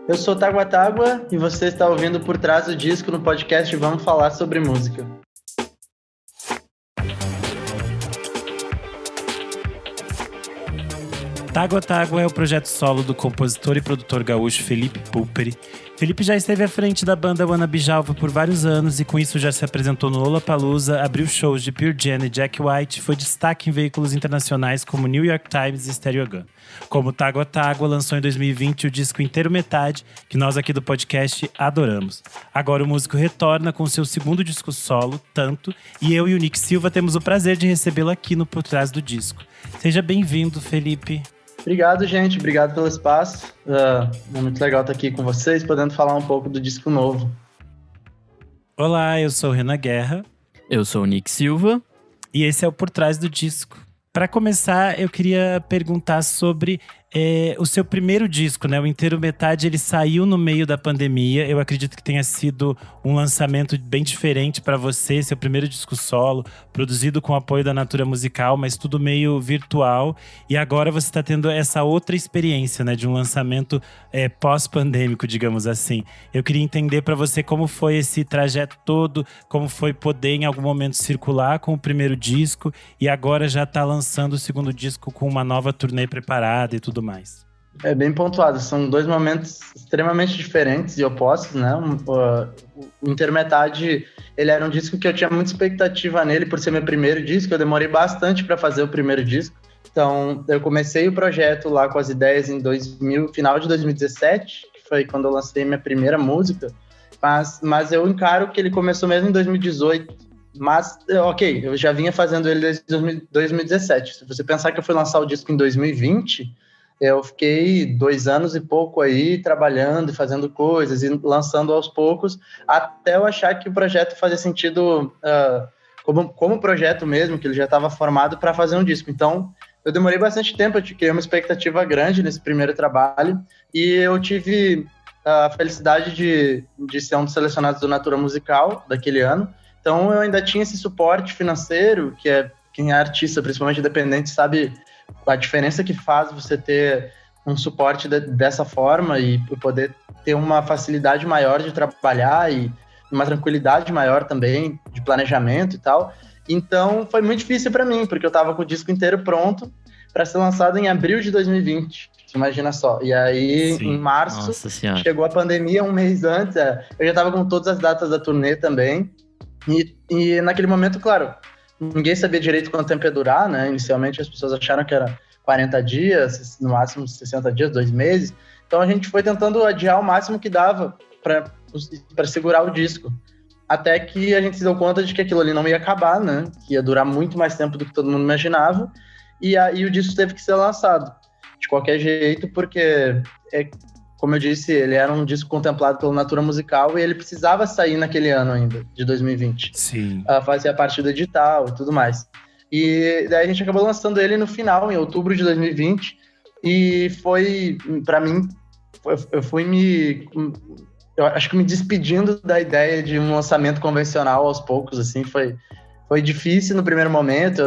Eu sou Tágua Tágua e você está ouvindo Por Trás do Disco no podcast Vamos Falar Sobre Música. Tágua Tágua é o projeto solo do compositor e produtor gaúcho Felipe Pulperi. Felipe já esteve à frente da banda Wanna Be Jalva por vários anos e com isso já se apresentou no Lollapalooza, abriu shows de Pure Jam e Jack White, foi destaque em veículos internacionais como New York Times e Stereogum. Como Tágua Tágua, lançou em 2020 o disco Inteiro Metade, que nós aqui do podcast adoramos. Agora o músico retorna com seu segundo disco solo, Tanto, e eu e o Nick Silva temos o prazer de recebê-lo aqui no Por Trás do Disco. Seja bem-vindo, Felipe. Obrigado, gente. Obrigado pelo espaço. É muito legal estar aqui com vocês, podendo falar um pouco do disco novo. Olá, eu sou o Renan Guerra. Eu sou o Nick Silva. E esse é o Por Trás do Disco. Para começar, eu queria perguntar sobre o seu primeiro disco, né? O Inteiro Metade, ele saiu no meio da pandemia. Eu acredito que tenha sido um lançamento bem diferente para você, seu primeiro disco solo, produzido com o apoio da Natura Musical, mas tudo meio virtual. E agora você está tendo essa outra experiência, né? De um lançamento pós-pandêmico, digamos assim. Eu queria entender para você como foi esse trajeto todo, como foi poder em algum momento circular com o primeiro disco e agora já tá lançando o segundo disco com uma nova turnê preparada e tudo mais. É bem pontuado, são dois momentos extremamente diferentes e opostos, né? O Inteiro Metade, ele era um disco que eu tinha muita expectativa nele por ser meu primeiro disco, eu demorei bastante para fazer o primeiro disco. Então, eu comecei o projeto lá com as ideias em final de 2017, que foi quando eu lancei minha primeira música, mas eu encaro que ele começou mesmo em 2018. Mas, ok, eu já vinha fazendo ele desde 2017. Se você pensar que eu fui lançar o disco em 2020, eu fiquei 2 anos e pouco aí trabalhando e fazendo coisas e lançando aos poucos, até eu achar que o projeto fazia sentido como projeto mesmo, que ele já estava formado para fazer um disco. Então, eu demorei bastante tempo, eu criei uma expectativa grande nesse primeiro trabalho e eu tive a felicidade de ser um dos selecionados do Natura Musical daquele ano. Então, eu ainda tinha esse suporte financeiro, quem é artista, principalmente independente, sabe a diferença que faz você ter um suporte dessa forma e poder ter uma facilidade maior de trabalhar e uma tranquilidade maior também de planejamento e tal. Então, foi muito difícil para mim, porque eu estava com o disco inteiro pronto para ser lançado em abril de 2020. Imagina só. E aí, Sim. Em março, chegou a pandemia 1 mês antes. Eu já estava com todas as datas da turnê também. E naquele momento, claro, ninguém sabia direito quanto tempo ia durar, né? Inicialmente as pessoas acharam que era 40 dias, no máximo 60 dias, 2 meses. Então a gente foi tentando adiar o máximo que dava para segurar o disco. Até que a gente se deu conta de que aquilo ali não ia acabar, né? Que ia durar muito mais tempo do que todo mundo imaginava. E aí o disco teve que ser lançado de qualquer jeito, porque como eu disse, ele era um disco contemplado pela Natura Musical e ele precisava sair naquele ano ainda, de 2020. Sim. Fazia parte do edital e tudo mais. E daí a gente acabou lançando ele no final, em outubro de 2020. E foi, para mim, eu acho que me despedindo da ideia de um lançamento convencional aos poucos, assim, foi difícil no primeiro momento.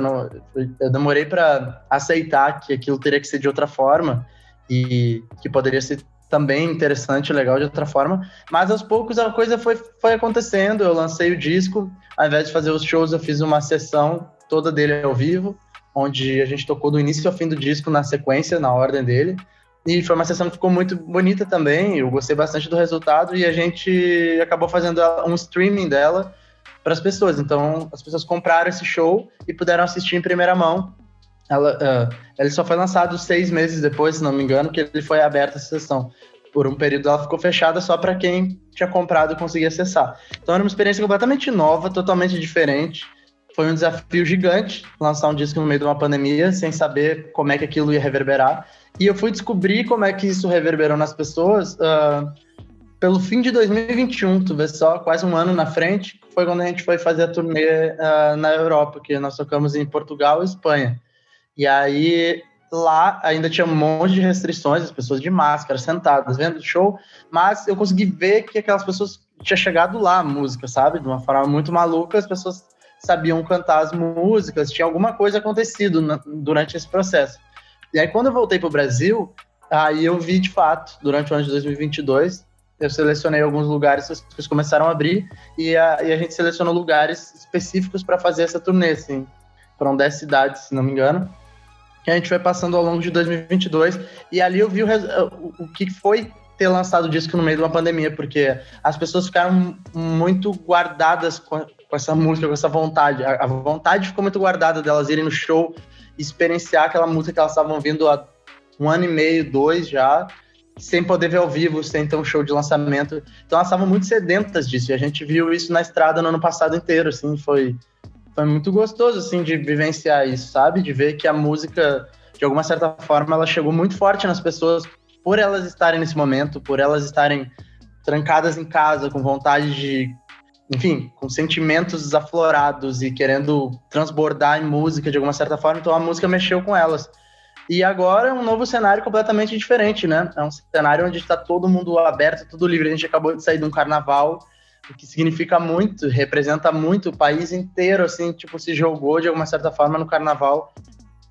Eu demorei para aceitar que aquilo teria que ser de outra forma e que poderia ser também interessante e legal de outra forma, mas aos poucos a coisa foi acontecendo. Eu lancei o disco, ao invés de fazer os shows, eu fiz uma sessão toda dele ao vivo, onde a gente tocou do início ao fim do disco na sequência, na ordem dele, e foi uma sessão que ficou muito bonita também. Eu gostei bastante do resultado e a gente acabou fazendo um streaming dela para as pessoas. Então as pessoas compraram esse show e puderam assistir em primeira mão. Ele só foi lançado 6 meses depois, se não me engano, que ele foi aberto essa sessão. Por um período ela ficou fechada só para quem tinha comprado e conseguia acessar. Então era uma experiência completamente nova, totalmente diferente. Foi um desafio gigante lançar um disco no meio de uma pandemia, sem saber como é que aquilo ia reverberar. E eu fui descobrir como é que isso reverberou nas pessoas pelo fim de 2021, tu vê só, quase um ano na frente, foi quando a gente foi fazer a turnê na Europa, que nós tocamos em Portugal e Espanha. E aí, lá ainda tinha um monte de restrições, as pessoas de máscara, sentadas, vendo o show, mas eu consegui ver que aquelas pessoas tinha chegado lá a música, sabe? De uma forma muito maluca, as pessoas sabiam cantar as músicas, tinha alguma coisa acontecido durante esse processo. E aí, quando eu voltei para o Brasil, Aí eu vi, de fato, durante o ano de 2022, eu selecionei alguns lugares, as pessoas começaram a abrir, e a gente selecionou lugares específicos para fazer essa turnê, assim. Foram 10 cidades, se não me engano, que a gente foi passando ao longo de 2022, e ali eu vi o que foi ter lançado o disco no meio de uma pandemia, porque as pessoas ficaram muito guardadas com essa música, com essa vontade. A vontade ficou muito guardada delas irem no show, experienciar aquela música que elas estavam ouvindo há 1 ano e meio, 2 já, sem poder ver ao vivo, sem ter um show de lançamento. Então elas estavam muito sedentas disso, e a gente viu isso na estrada no ano passado inteiro, assim, foi muito gostoso, assim, de vivenciar isso, sabe? De ver que a música, de alguma certa forma, ela chegou muito forte nas pessoas, por elas estarem nesse momento, por elas estarem trancadas em casa, com vontade de, enfim, com sentimentos aflorados e querendo transbordar em música de alguma certa forma. Então a música mexeu com elas. E agora é um novo cenário completamente diferente, né? É um cenário onde está todo mundo aberto, tudo livre. A gente acabou de sair de um carnaval, o que significa muito, representa muito. O país inteiro, assim, tipo, se jogou de alguma certa forma no carnaval,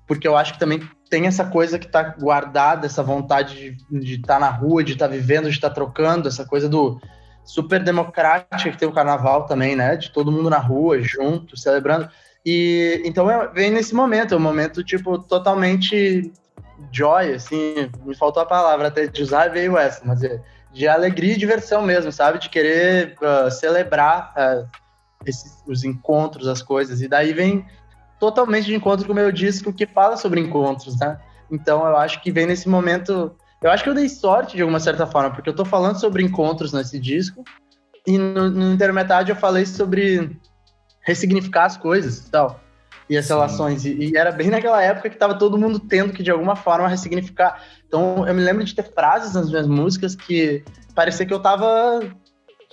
porque eu acho que também tem essa coisa que tá guardada, essa vontade de estar na rua, de estar vivendo, de estar trocando, essa coisa do super democrática que tem o carnaval também, né? De todo mundo na rua, junto, celebrando. E então vem nesse momento, é um momento, tipo, totalmente joy, assim, me faltou a palavra até de usar, veio essa, mas de alegria e diversão mesmo, sabe? De querer celebrar os encontros, as coisas. E daí vem totalmente de encontro com o meu disco, que fala sobre encontros, né? Então eu acho que vem nesse momento. Eu acho que eu dei sorte de alguma certa forma, porque eu tô falando sobre encontros nesse disco, e no Intermetade eu falei sobre ressignificar as coisas e tal, e as relações. E era bem naquela época que tava todo mundo tendo que de alguma forma ressignificar. Então eu me lembro de ter frases nas minhas músicas que parecia que eu tava,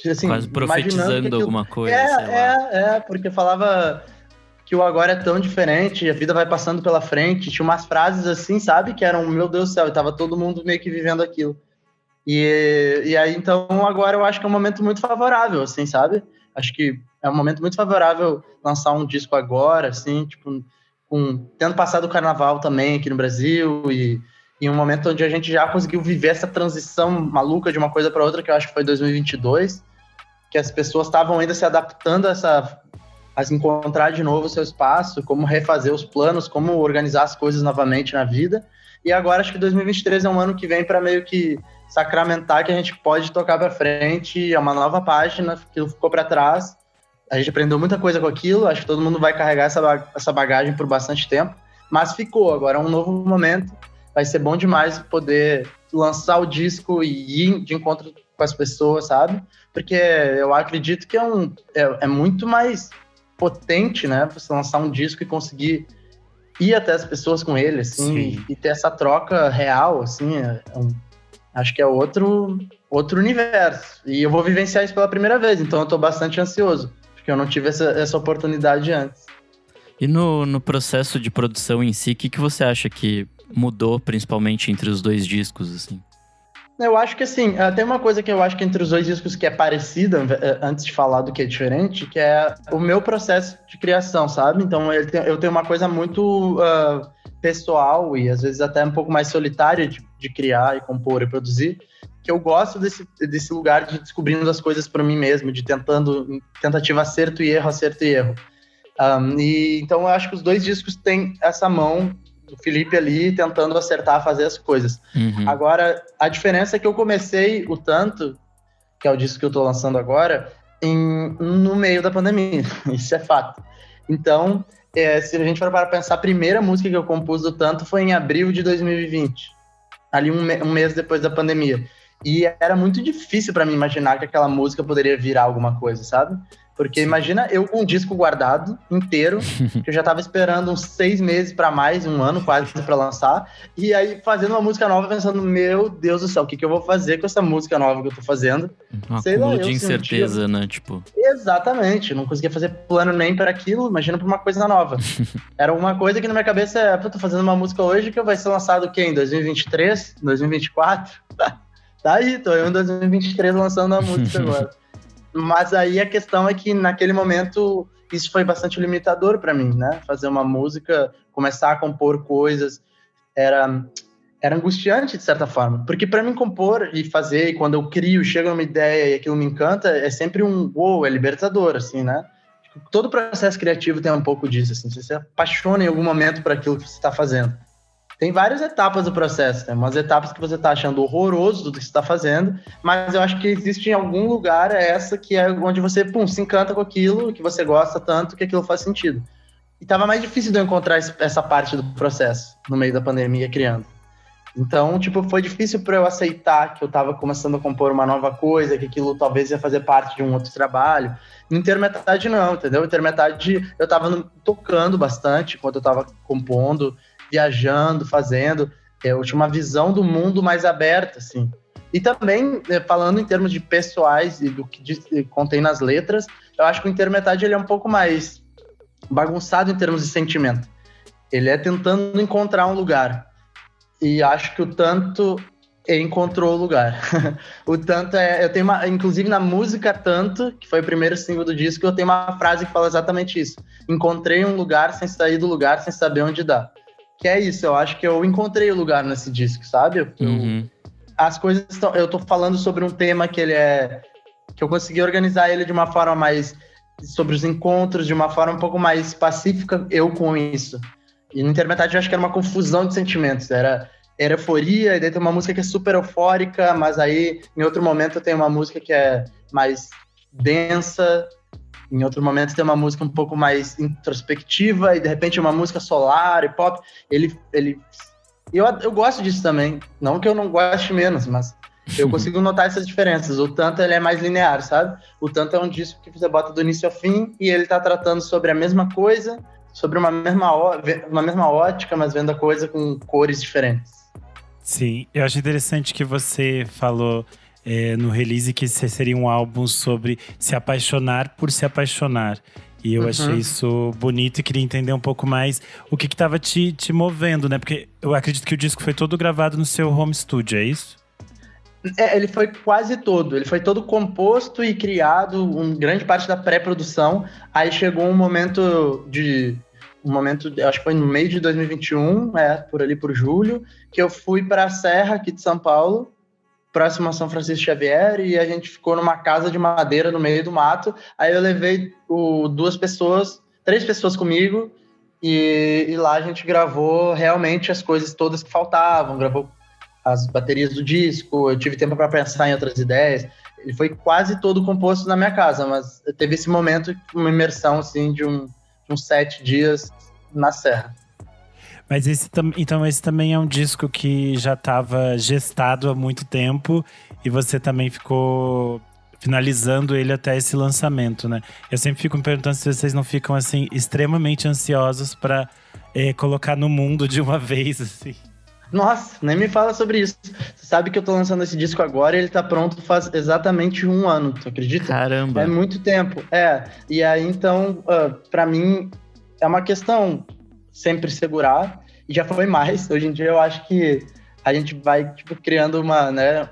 assim, quase profetizando alguma coisa, sei lá. Porque eu falava que o agora é tão diferente, a vida vai passando pela frente, tinha umas frases assim, sabe, que eram, meu Deus do céu, e tava todo mundo meio que vivendo aquilo. E aí, então, agora eu acho que é um momento muito favorável, assim, sabe? Acho que é um momento muito favorável lançar um disco agora, assim, tipo, tendo passado o carnaval também aqui no Brasil, e um momento onde a gente já conseguiu viver essa transição maluca de uma coisa para outra, que eu acho que foi 2022, que as pessoas estavam ainda se adaptando a encontrar de novo o seu espaço, como refazer os planos, como organizar as coisas novamente na vida. E agora acho que 2023 é um ano que vem para meio que sacramentar que a gente pode tocar para frente, é uma nova página, aquilo ficou para trás. A gente aprendeu muita coisa com aquilo, acho que todo mundo vai carregar essa bagagem por bastante tempo, mas ficou, agora é um novo momento, vai ser bom demais poder lançar o disco e ir de encontro com as pessoas, sabe? Porque eu acredito que é muito mais potente, né, você lançar um disco e conseguir ir até as pessoas com ele, assim, e ter essa troca real, assim, acho que é outro universo. E eu vou vivenciar isso pela primeira vez, então eu tô bastante ansioso, porque eu não tive essa oportunidade antes. E no processo de produção em si, o que você acha que mudou, principalmente entre os dois discos, assim? Eu acho que, assim, tem uma coisa que eu acho que entre os dois discos que é parecida, antes de falar do que é diferente, que é o meu processo de criação, sabe? Então, eu tenho uma coisa muito pessoal e, às vezes, até um pouco mais solitária de criar e compor e produzir, que eu gosto desse lugar de descobrindo as coisas por mim mesmo, de tentativa acerto e erro. Então, eu acho que os dois discos têm essa mão do Felipe ali tentando acertar, fazer as coisas. Uhum. Agora, a diferença é que eu comecei o Tanto, que é o disco que eu tô lançando agora, no meio da pandemia. Isso é fato. Então, se a gente for para pensar, a primeira música que eu compus do Tanto foi em abril de 2020. Ali um mês depois da pandemia. E era muito difícil para mim imaginar que aquela música poderia virar alguma coisa, sabe? Porque imagina eu com um disco guardado inteiro, que eu já tava esperando uns 6 meses para mais, 1 ano quase para lançar, e aí fazendo uma música nova, pensando, meu Deus do céu, o que eu vou fazer com essa música nova que eu tô fazendo? Um acúmulo de incerteza, né? Tipo... Exatamente, não conseguia fazer plano nem para aquilo, imagina pra uma coisa nova. Era uma coisa que na minha cabeça tô fazendo uma música hoje que vai ser lançado o quê? Em 2023? 2024? Tá aí, tô eu em 2023 lançando a música agora. Mas aí a questão é que naquele momento isso foi bastante limitador para mim, né? Fazer uma música, começar a compor coisas, era angustiante, de certa forma. Porque para mim compor e fazer, e quando eu crio, chega numa ideia e aquilo me encanta, é sempre é libertador, assim, né? Todo processo criativo tem um pouco disso, assim. Você se apaixona em algum momento por aquilo que você está fazendo. Tem várias etapas do processo, tem umas etapas que você está achando horroroso do que você está fazendo, mas eu acho que existe em algum lugar essa que é onde você, se encanta com aquilo, que você gosta tanto, que aquilo faz sentido. E tava mais difícil de eu encontrar essa parte do processo no meio da pandemia criando. Então, foi difícil para eu aceitar que eu tava começando a compor uma nova coisa, que aquilo talvez ia fazer parte de um outro trabalho. No Intermetade não, entendeu? No Intermetade eu tava tocando bastante enquanto eu tava compondo, viajando, fazendo. Eu tinha uma visão do mundo mais aberta, assim. E também, falando em termos de pessoais e do que contém nas letras, eu acho que o Intermetade ele é um pouco mais bagunçado em termos de sentimento. Ele é tentando encontrar um lugar. E acho que o Tanto encontrou o lugar. O Tanto eu tenho inclusive na música Tanto, que foi o primeiro single do disco, eu tenho uma frase que fala exatamente isso. Encontrei um lugar sem sair do lugar, sem saber onde dá. Que é isso, eu acho que eu encontrei o lugar nesse disco, sabe? As coisas eu tô falando sobre um tema que eu consegui organizar ele de uma forma mais sobre os encontros, de uma forma um pouco mais pacífica, eu com isso. E no Intermetade eu acho que era uma confusão de sentimentos, era euforia, e daí tem uma música que é super eufórica, mas aí em outro momento eu tenho uma música que é mais densa, em outro momento tem uma música um pouco mais introspectiva, e de repente uma música solar e pop. Eu gosto disso também, não que eu não goste menos, mas eu consigo notar essas diferenças. O Tanto ele é mais linear, sabe? O Tanto é um disco que você bota do início ao fim e ele tá tratando sobre a mesma coisa, sobre uma mesma ótica, mas vendo a coisa com cores diferentes. Sim, eu acho interessante que você falou no release que esse seria um álbum sobre se apaixonar por se apaixonar. E eu achei isso bonito e queria entender um pouco mais o que estava te movendo, né? Porque eu acredito que o disco foi todo gravado no seu home studio, é isso? Ele foi quase todo. Ele foi todo composto e criado, grande parte da pré-produção. Aí chegou um momento, acho que foi no meio de 2021, por ali por julho, que eu fui para a Serra aqui de São Paulo, próximo a São Francisco Xavier, e a gente ficou numa casa de madeira no meio do mato. Aí eu levei 3 pessoas comigo, e lá a gente gravou realmente as coisas todas que faltavam, gravou as baterias do disco, eu tive tempo para pensar em outras ideias. Ele foi quase todo composto na minha casa, mas teve esse momento, uma imersão assim, de uns 7 dias na Serra. Mas esse também é um disco que já estava gestado há muito tempo e você também ficou finalizando ele até esse lançamento, né? Eu sempre fico me perguntando se vocês não ficam assim extremamente ansiosos para colocar no mundo de uma vez, assim. Nossa, nem me fala sobre isso. Você sabe que eu tô lançando esse disco agora e ele tá pronto faz exatamente 1 ano, tu acredita? Caramba! É muito tempo, E aí, então, pra mim, é uma questão sempre segurar, e já foi mais. Hoje em dia, eu acho que a gente vai, criando uma, né,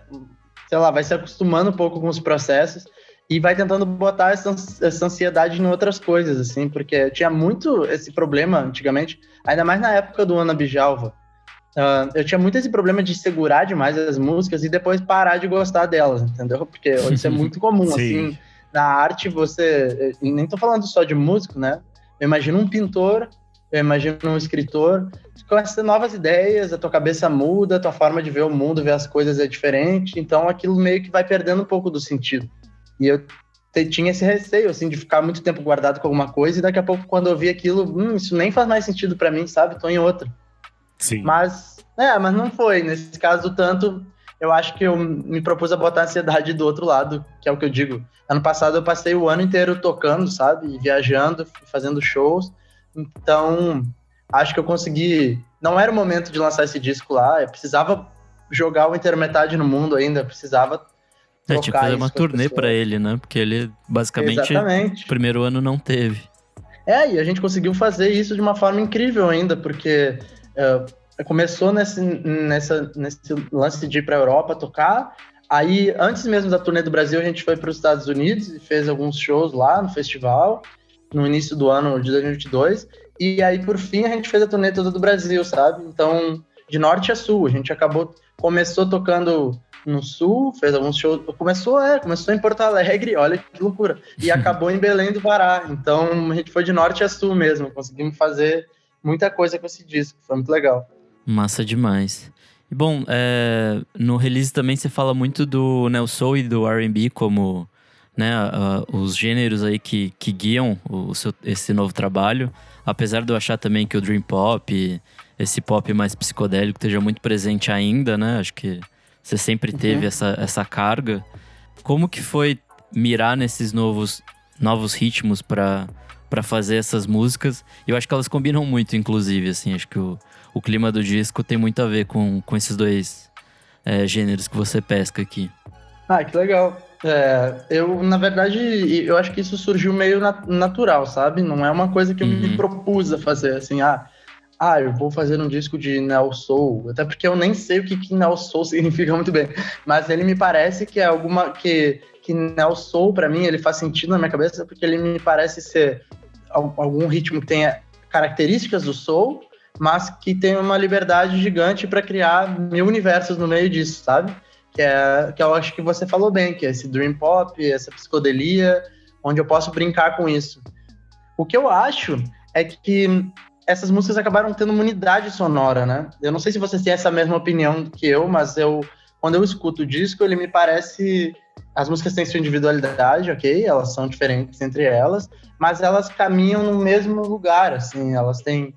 sei lá, vai se acostumando um pouco com os processos e vai tentando botar essa ansiedade em outras coisas, assim, porque eu tinha muito esse problema antigamente, ainda mais na época do Ana Bijalva. Eu tinha muito esse problema de segurar demais as músicas e depois parar de gostar delas, entendeu? Porque isso é muito comum, assim. Na arte, nem tô falando só de músico, né? Eu imagino um pintor, eu imagino um escritor, com essas novas ideias, a tua cabeça muda, a tua forma de ver o mundo, ver as coisas é diferente, então aquilo meio que vai perdendo um pouco do sentido. E eu tinha esse receio, assim, de ficar muito tempo guardado com alguma coisa e daqui a pouco, quando eu vi aquilo, isso nem faz mais sentido pra mim, sabe? Tô em outra. Sim. Mas não foi. Nesse caso, tanto, eu acho que eu me propus a botar a ansiedade do outro lado, que é o que eu digo. Ano passado eu passei o ano inteiro tocando, sabe? Viajando, fazendo shows. Então, acho que eu consegui... Não era o momento de lançar esse disco lá. Eu precisava jogar o Intermetade no mundo ainda. Eu precisava tinha que fazer uma turnê pra ele, né? Porque ele, basicamente, o primeiro ano não teve. E a gente conseguiu fazer isso de uma forma incrível ainda, porque... começou nesse lance de ir pra Europa tocar. Aí, antes mesmo da turnê do Brasil, a gente foi para os Estados Unidos e fez alguns shows lá no festival, no início do ano de 2022. E aí, por fim, a gente fez a turnê toda do Brasil, sabe? Então, de norte a sul. A gente começou tocando no sul, fez alguns shows, começou em Porto Alegre, olha que loucura, e acabou em Belém do Pará. Então a gente foi de norte a sul mesmo, conseguimos fazer muita coisa com esse disco, foi muito legal. Massa demais. E bom, no release também você fala muito do neo soul e do R&B como, né, os gêneros aí que guiam esse novo trabalho. Apesar de eu achar também que o Dream Pop, esse pop mais psicodélico, esteja muito presente ainda, né? Acho que você sempre teve essa carga. Como que foi mirar nesses novos ritmos pra fazer essas músicas? Eu acho que elas combinam muito, inclusive, assim. Acho que o clima do disco tem muito a ver com esses dois gêneros que você pesca aqui. Ah, que legal. Na verdade, eu acho que isso surgiu meio natural, sabe? Não é uma coisa que eu me propus a fazer, assim, eu vou fazer um disco de neo soul, até porque eu nem sei o que neo soul significa muito bem, mas ele me parece que é alguma que neo soul, pra mim, ele faz sentido na minha cabeça, porque ele me parece ser algum ritmo que tenha características do soul, mas que tem uma liberdade gigante para criar mil universos no meio disso, sabe? Que eu acho que você falou bem, que é esse dream pop, essa psicodelia, onde eu posso brincar com isso. O que eu acho é que essas músicas acabaram tendo uma unidade sonora, né? Eu não sei se vocês têm essa mesma opinião que eu, mas quando eu escuto o disco, ele me parece... As músicas têm sua individualidade, ok? Elas são diferentes entre elas, mas elas caminham no mesmo lugar, assim. Elas têm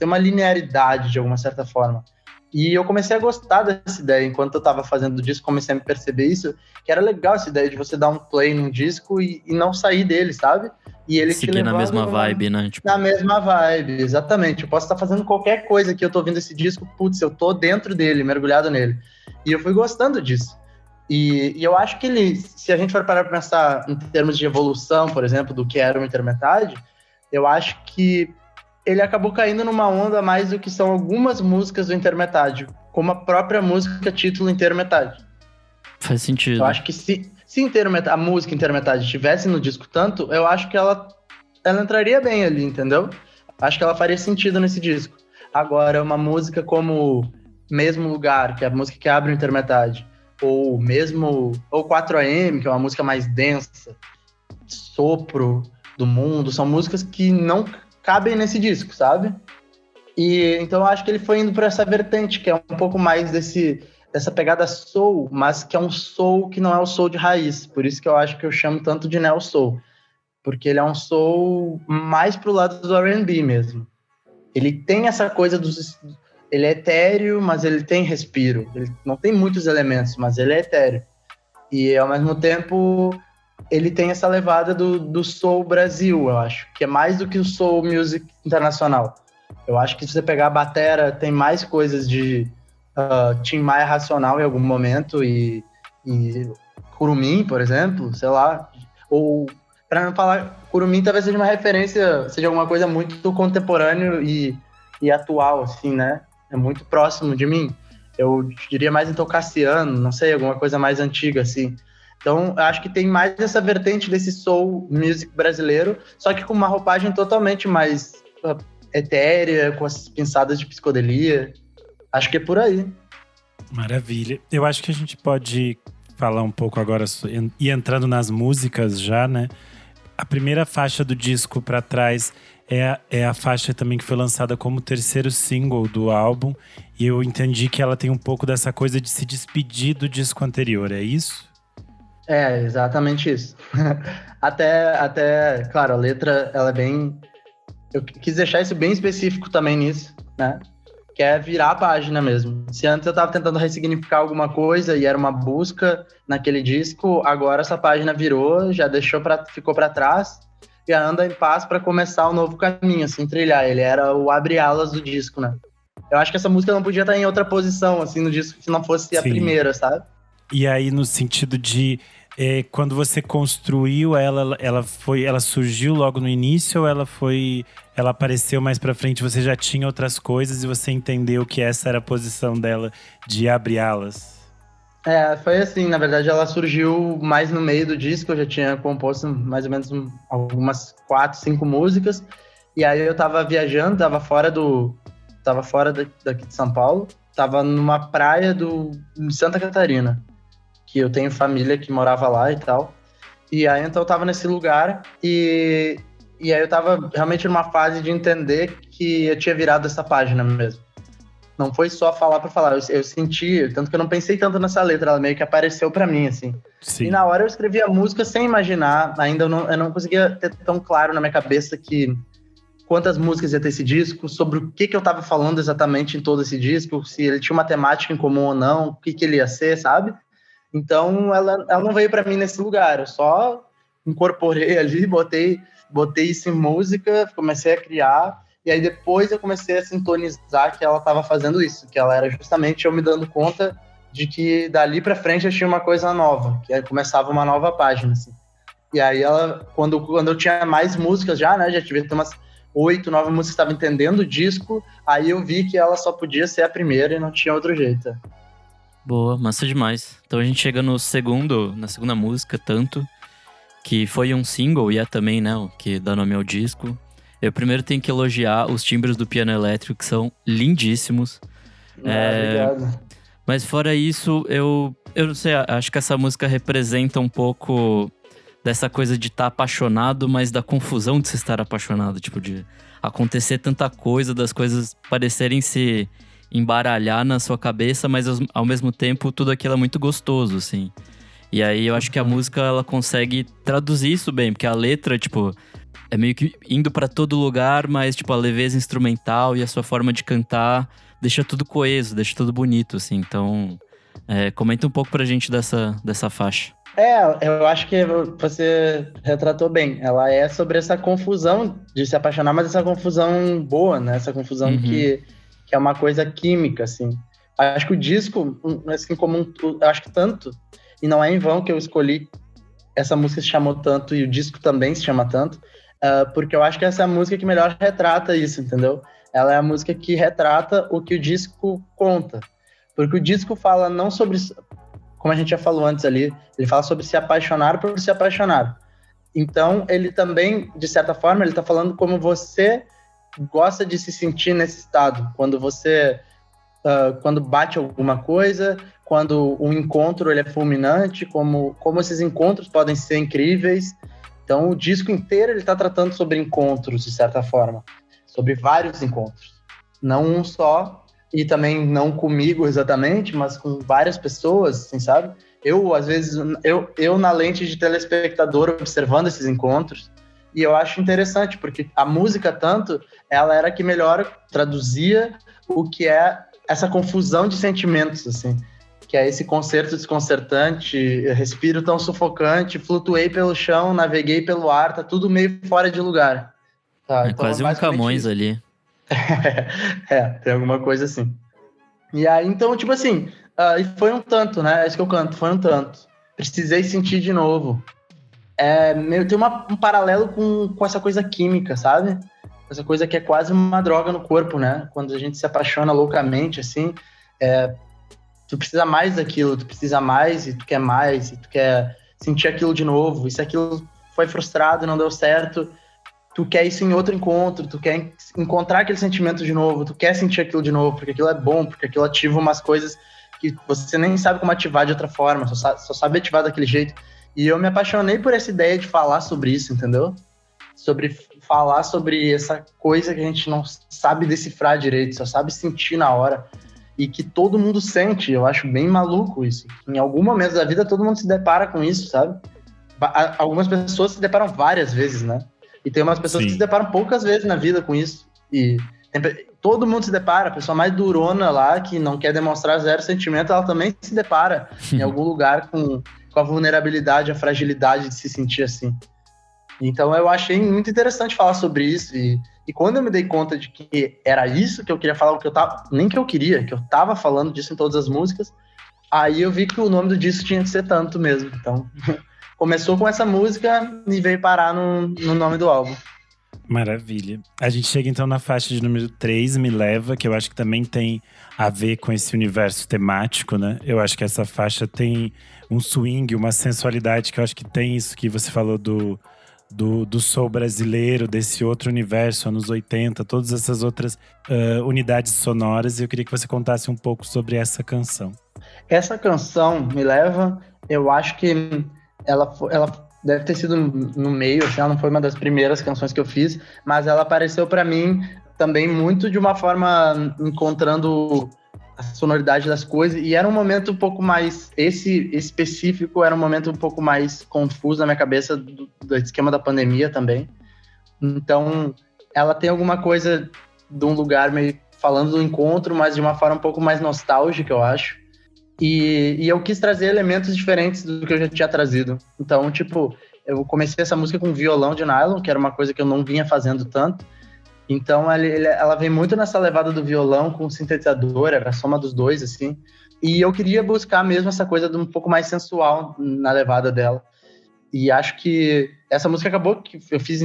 uma linearidade, de alguma certa forma. E eu comecei a gostar dessa ideia. Enquanto eu tava fazendo o disco, comecei a me perceber isso, que era legal essa ideia de você dar um play num disco e não sair dele, sabe? E ele seguir te levando na mesma vibe, né? Na mesma vibe, exatamente. Eu posso estar fazendo qualquer coisa que eu tô ouvindo esse disco, putz, eu tô dentro dele, mergulhado nele. E eu fui gostando disso. E eu acho que se a gente for parar pra pensar em termos de evolução, por exemplo, do que era o Intermetade, eu acho que ele acabou caindo numa onda mais do que são algumas músicas do Intermetade, como a própria música título Intermetade. Faz sentido. Eu acho que se a música Intermetade estivesse no disco tanto, eu acho que ela entraria bem ali, entendeu? Acho que ela faria sentido nesse disco. Agora, uma música como Mesmo Lugar, que é a música que abre o Intermetade, ou 4AM, que é uma música mais densa, Sopro do Mundo, são músicas que não cabem nesse disco, sabe? E então eu acho que ele foi indo por essa vertente, que é um pouco mais dessa pegada soul, mas que é um soul que não é o soul de raiz. Por isso que eu acho que eu chamo tanto de neo soul, porque ele é um soul mais pro lado do R&B mesmo. Ele tem essa coisa ele é etéreo, mas ele tem respiro. Ele não tem muitos elementos, mas ele é etéreo. E, ao mesmo tempo, ele tem essa levada do soul Brasil, eu acho. Que é mais do que o soul music internacional. Eu acho que se você pegar a batera, tem mais coisas de Tim Maia Racional em algum momento. E Curumim, por exemplo, sei lá. Ou, para não falar, Curumim talvez seja uma referência, seja alguma coisa muito contemporâneo e atual, assim, né? É muito próximo de mim. Eu diria mais então Cassiano, não sei, alguma coisa mais antiga, assim. Então, eu acho que tem mais essa vertente desse soul music brasileiro, só que com uma roupagem totalmente mais etérea, com as pinçadas de psicodelia. Acho que é por aí. Maravilha. Eu acho que a gente pode falar um pouco agora e entrando nas músicas já, né? A primeira faixa do disco pra trás é a faixa também que foi lançada como terceiro single do álbum. E eu entendi que ela tem um pouco dessa coisa de se despedir do disco anterior, é isso? É, exatamente isso. até, claro, a letra, ela é bem... Eu quis deixar isso bem específico também nisso, né? Que é virar a página mesmo. Se antes eu tava tentando ressignificar alguma coisa e era uma busca naquele disco, agora essa página virou, já ficou pra trás e anda em paz pra começar um novo caminho, assim, trilhar. Ele era o abre-alas do disco, né? Eu acho que essa música não podia estar em outra posição, assim, no disco, se não fosse a primeira, sabe? E aí, no sentido de… quando você construiu ela surgiu logo no início ou ela apareceu mais pra frente, você já tinha outras coisas e você entendeu que essa era a posição dela de abre-alas? Foi assim, na verdade ela surgiu mais no meio do disco, eu já tinha composto mais ou menos algumas 4, 5 músicas, e aí eu tava viajando, tava fora daqui de São Paulo, tava numa praia de Santa Catarina, que eu tenho família que morava lá e tal. E aí, então, eu tava nesse lugar e aí eu tava realmente numa fase de entender que eu tinha virado essa página mesmo. Não foi só falar por falar, eu senti, tanto que eu não pensei tanto nessa letra, ela meio que apareceu pra mim, assim. Sim. E na hora eu escrevi a música sem imaginar, ainda eu não conseguia ter tão claro na minha cabeça que quantas músicas ia ter esse disco, sobre o que eu tava falando exatamente em todo esse disco, se ele tinha uma temática em comum ou não, o que ele ia ser, sabe? Então ela não veio pra mim nesse lugar, eu só incorporei ali, botei isso em música, comecei a criar. E aí depois eu comecei a sintonizar que ela estava fazendo isso, que ela era justamente eu me dando conta de que dali para frente eu tinha uma coisa nova, que aí começava uma nova página, assim. E aí ela, quando eu tinha mais músicas já, né, já tive umas 8, 9 músicas que estava entendendo o disco, aí eu vi que ela só podia ser a primeira e não tinha outro jeito. Boa, massa demais. Então a gente chega na segunda música, Tanto, que foi um single e é também, né, o que dá nome ao disco. Eu primeiro tenho que elogiar os timbres do piano elétrico, que são lindíssimos. Obrigado. Mas fora isso, eu não sei, acho que essa música representa um pouco dessa coisa de estar apaixonado, mas da confusão de se estar apaixonado. Tipo, de acontecer tanta coisa, das coisas parecerem se embaralhar na sua cabeça, mas ao mesmo tempo tudo aquilo é muito gostoso, assim. E aí eu acho que a música, ela consegue traduzir isso bem, porque a letra, tipo, é meio que indo pra todo lugar, mas, tipo, a leveza instrumental e a sua forma de cantar deixa tudo coeso, deixa tudo bonito, assim. Então, comenta um pouco pra gente dessa faixa. Eu acho que você retratou bem. Ela é sobre essa confusão de se apaixonar, mas essa confusão boa, né? Essa confusão que é uma coisa química, assim. Acho que o disco, assim, eu acho que Tanto, e não é em vão que eu escolhi essa música se chamou Tanto e o disco também se chama Tanto, porque eu acho que essa é a música que melhor retrata isso, entendeu? Ela é a música que retrata o que o disco conta. Porque o disco fala não sobre, como a gente já falou antes ali, ele fala sobre se apaixonar por se apaixonar. Então, ele também, de certa forma, ele tá falando como você gosta de se sentir nesse estado. Quando você, quando bate alguma coisa, quando um encontro ele é fulminante, como esses encontros podem ser incríveis. Então, o disco inteiro ele tá tratando sobre encontros, de certa forma. Sobre vários encontros. Não um só, e também não comigo exatamente, mas com várias pessoas, assim, sabe? Eu, às vezes, eu na lente de telespectador observando esses encontros, e eu acho interessante, porque a música, Tanto, ela era a que melhor traduzia o que é essa confusão de sentimentos, assim, que é esse concerto desconcertante, respiro tão sufocante, flutuei pelo chão, naveguei pelo ar, tá tudo meio fora de lugar. Tá, então quase um Camões isso. Ali. Tem alguma coisa assim. E aí, então, tipo assim, e foi um tanto, né? É isso que eu canto, foi um tanto. Precisei sentir de novo. Tem um paralelo com essa coisa química, sabe? Essa coisa que é quase uma droga no corpo, né? Quando a gente se apaixona loucamente, assim, tu precisa mais daquilo, tu precisa mais, e tu quer sentir aquilo de novo. E se aquilo foi frustrado, não deu certo, tu quer isso em outro encontro, tu quer encontrar aquele sentimento de novo, tu quer sentir aquilo de novo, porque aquilo é bom, porque aquilo ativa umas coisas que você nem sabe como ativar de outra forma, só sabe ativar daquele jeito. E eu me apaixonei por essa ideia de falar sobre isso, entendeu? Sobre falar sobre essa coisa que a gente não sabe decifrar direito, só sabe sentir na hora. E que todo mundo sente, eu acho bem maluco isso. Em algum momento da vida todo mundo se depara com isso, sabe? Algumas pessoas se deparam várias vezes, né? E tem umas pessoas que se deparam poucas vezes na vida com isso. E todo mundo se depara. A pessoa mais durona lá, que não quer demonstrar zero sentimento, ela também se depara em algum lugar com a vulnerabilidade, a fragilidade de se sentir assim. Então eu achei muito interessante falar sobre isso. E quando eu me dei conta de que era isso que eu queria falar, que eu tava falando disso em todas as músicas, aí eu vi que o nome do disco tinha que ser Tanto mesmo. Então... começou com essa música e veio parar no nome do álbum. Maravilha. A gente chega então na faixa de número 3, Me Leva, que eu acho que também tem a ver com esse universo temático, né? Eu acho que essa faixa tem um swing, uma sensualidade, que eu acho que tem isso que você falou do soul brasileiro, desse outro universo, anos 80, todas essas outras unidades sonoras. E eu queria que você contasse um pouco sobre essa canção. Essa canção, Me Leva, eu acho que ela deve ter sido no meio, assim, ela não foi uma das primeiras canções que eu fiz, mas ela apareceu para mim também muito de uma forma encontrando a sonoridade das coisas, e era um momento um pouco mais, esse específico era um momento um pouco mais confuso na minha cabeça do esquema da pandemia também. Então, ela tem alguma coisa de um lugar meio falando do encontro, mas de uma forma um pouco mais nostálgica, eu acho. E eu quis trazer elementos diferentes do que eu já tinha trazido. Então, tipo, eu comecei essa música com violão de nylon, que era uma coisa que eu não vinha fazendo tanto. Então, ela vem muito nessa levada do violão com o sintetizador, era a soma dos dois, assim. E eu queria buscar mesmo essa coisa de um pouco mais sensual na levada dela. E acho que essa música acabou que eu fiz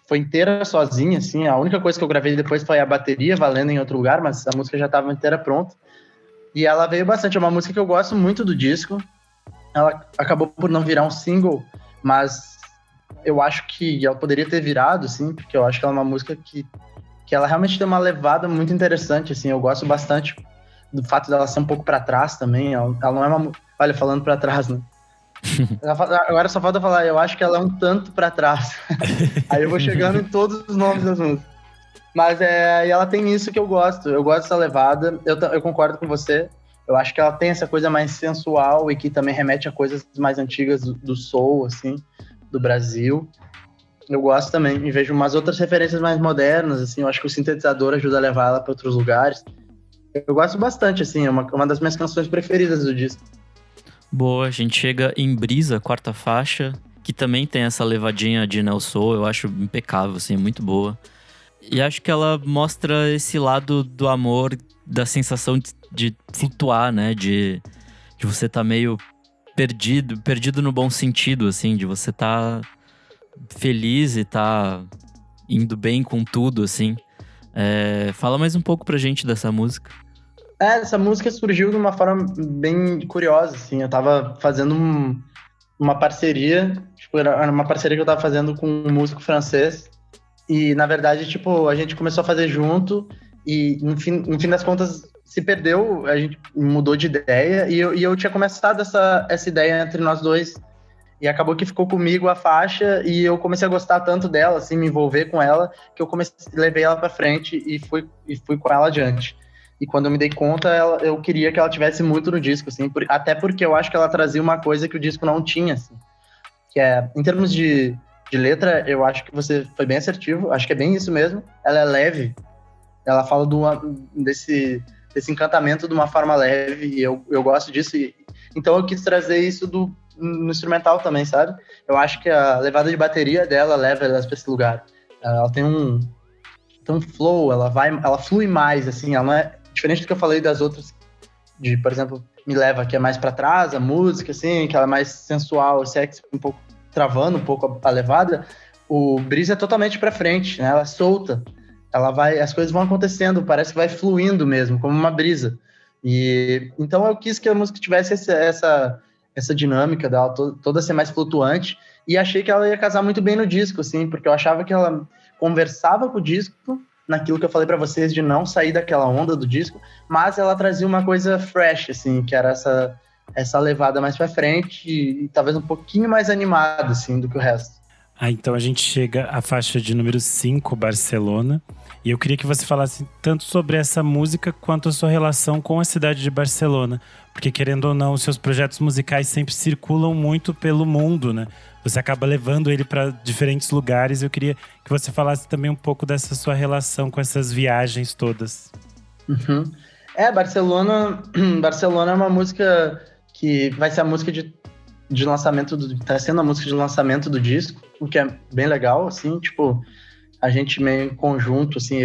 foi inteira sozinha, assim. A única coisa que eu gravei depois foi a bateria, valendo em outro lugar, mas a música já estava inteira pronta. E ela veio bastante, é uma música que eu gosto muito do disco. Ela acabou por não virar um single, mas eu acho que ela poderia ter virado, assim, porque eu acho que ela é uma música que ela realmente tem uma levada muito interessante, assim. Eu gosto bastante do fato dela ser um pouco pra trás também. Ela não é uma... Olha, falando pra trás, né? Agora só falta falar, eu acho que ela é um tanto pra trás. Aí eu vou chegando em todos os nomes das músicas. Mas e ela tem isso que eu gosto dessa levada, eu concordo com você, eu acho que ela tem essa coisa mais sensual e que também remete a coisas mais antigas do soul, assim, do Brasil. Eu gosto também, e vejo umas outras referências mais modernas, assim, eu acho que o sintetizador ajuda a levar ela para outros lugares. Eu gosto bastante, assim, é uma das minhas canções preferidas do disco. Boa, a gente chega em Brisa, quarta faixa, que também tem essa levadinha de neo soul, eu acho impecável, assim, muito boa. E acho que ela mostra esse lado do amor, da sensação de flutuar, né? De você tá meio perdido no bom sentido, assim, de você tá feliz e tá indo bem com tudo, assim. Fala mais um pouco pra gente dessa música. Essa música surgiu de uma forma bem curiosa, assim. Eu tava fazendo uma parceria, tipo, era uma parceria que eu tava fazendo com um músico francês. E, na verdade, tipo, a gente começou a fazer junto e, no fim das contas, se perdeu, a gente mudou de ideia e eu tinha começado essa ideia entre nós dois. E acabou que ficou comigo a faixa e eu comecei a gostar tanto dela, assim, me envolver com ela, que eu levei ela pra frente e fui com ela adiante. E quando eu me dei conta, eu queria que ela tivesse muito no disco, assim, até porque eu acho que ela trazia uma coisa que o disco não tinha, assim. Que é, em termos de letra, eu acho que você foi bem assertivo, acho que é bem isso mesmo. Ela é leve, ela fala desse encantamento de uma forma leve, e eu gosto disso. Então eu quis trazer isso no instrumental também, sabe? Eu acho que a levada de bateria dela leva elas pra esse lugar. Ela tem um flow, ela flui mais, assim, ela não é diferente do que eu falei das outras, por exemplo, Me Leva, que é mais pra trás, a música, assim, que ela é mais sensual, sexy, um pouco travando um pouco a levada. O Brisa é totalmente pra frente, né? Ela é solta, as coisas vão acontecendo, parece que vai fluindo mesmo, como uma brisa. E então eu quis que a música tivesse essa dinâmica dela, toda ser mais flutuante, e achei que ela ia casar muito bem no disco, assim, porque eu achava que ela conversava com o disco, naquilo que eu falei pra vocês de não sair daquela onda do disco, mas ela trazia uma coisa fresh, assim, que era essa levada mais pra frente e talvez um pouquinho mais animada, assim, do que o resto. Então a gente chega à faixa de número 5, Barcelona. E eu queria que você falasse tanto sobre essa música quanto a sua relação com a cidade de Barcelona. Porque, querendo ou não, os seus projetos musicais sempre circulam muito pelo mundo, né? Você acaba levando ele para diferentes lugares. Eu queria que você falasse também um pouco dessa sua relação com essas viagens todas. Uhum. Barcelona é uma música que vai ser a música de lançamento, tá sendo a música de lançamento do disco, o que é bem legal, assim, tipo, a gente meio em conjunto, assim,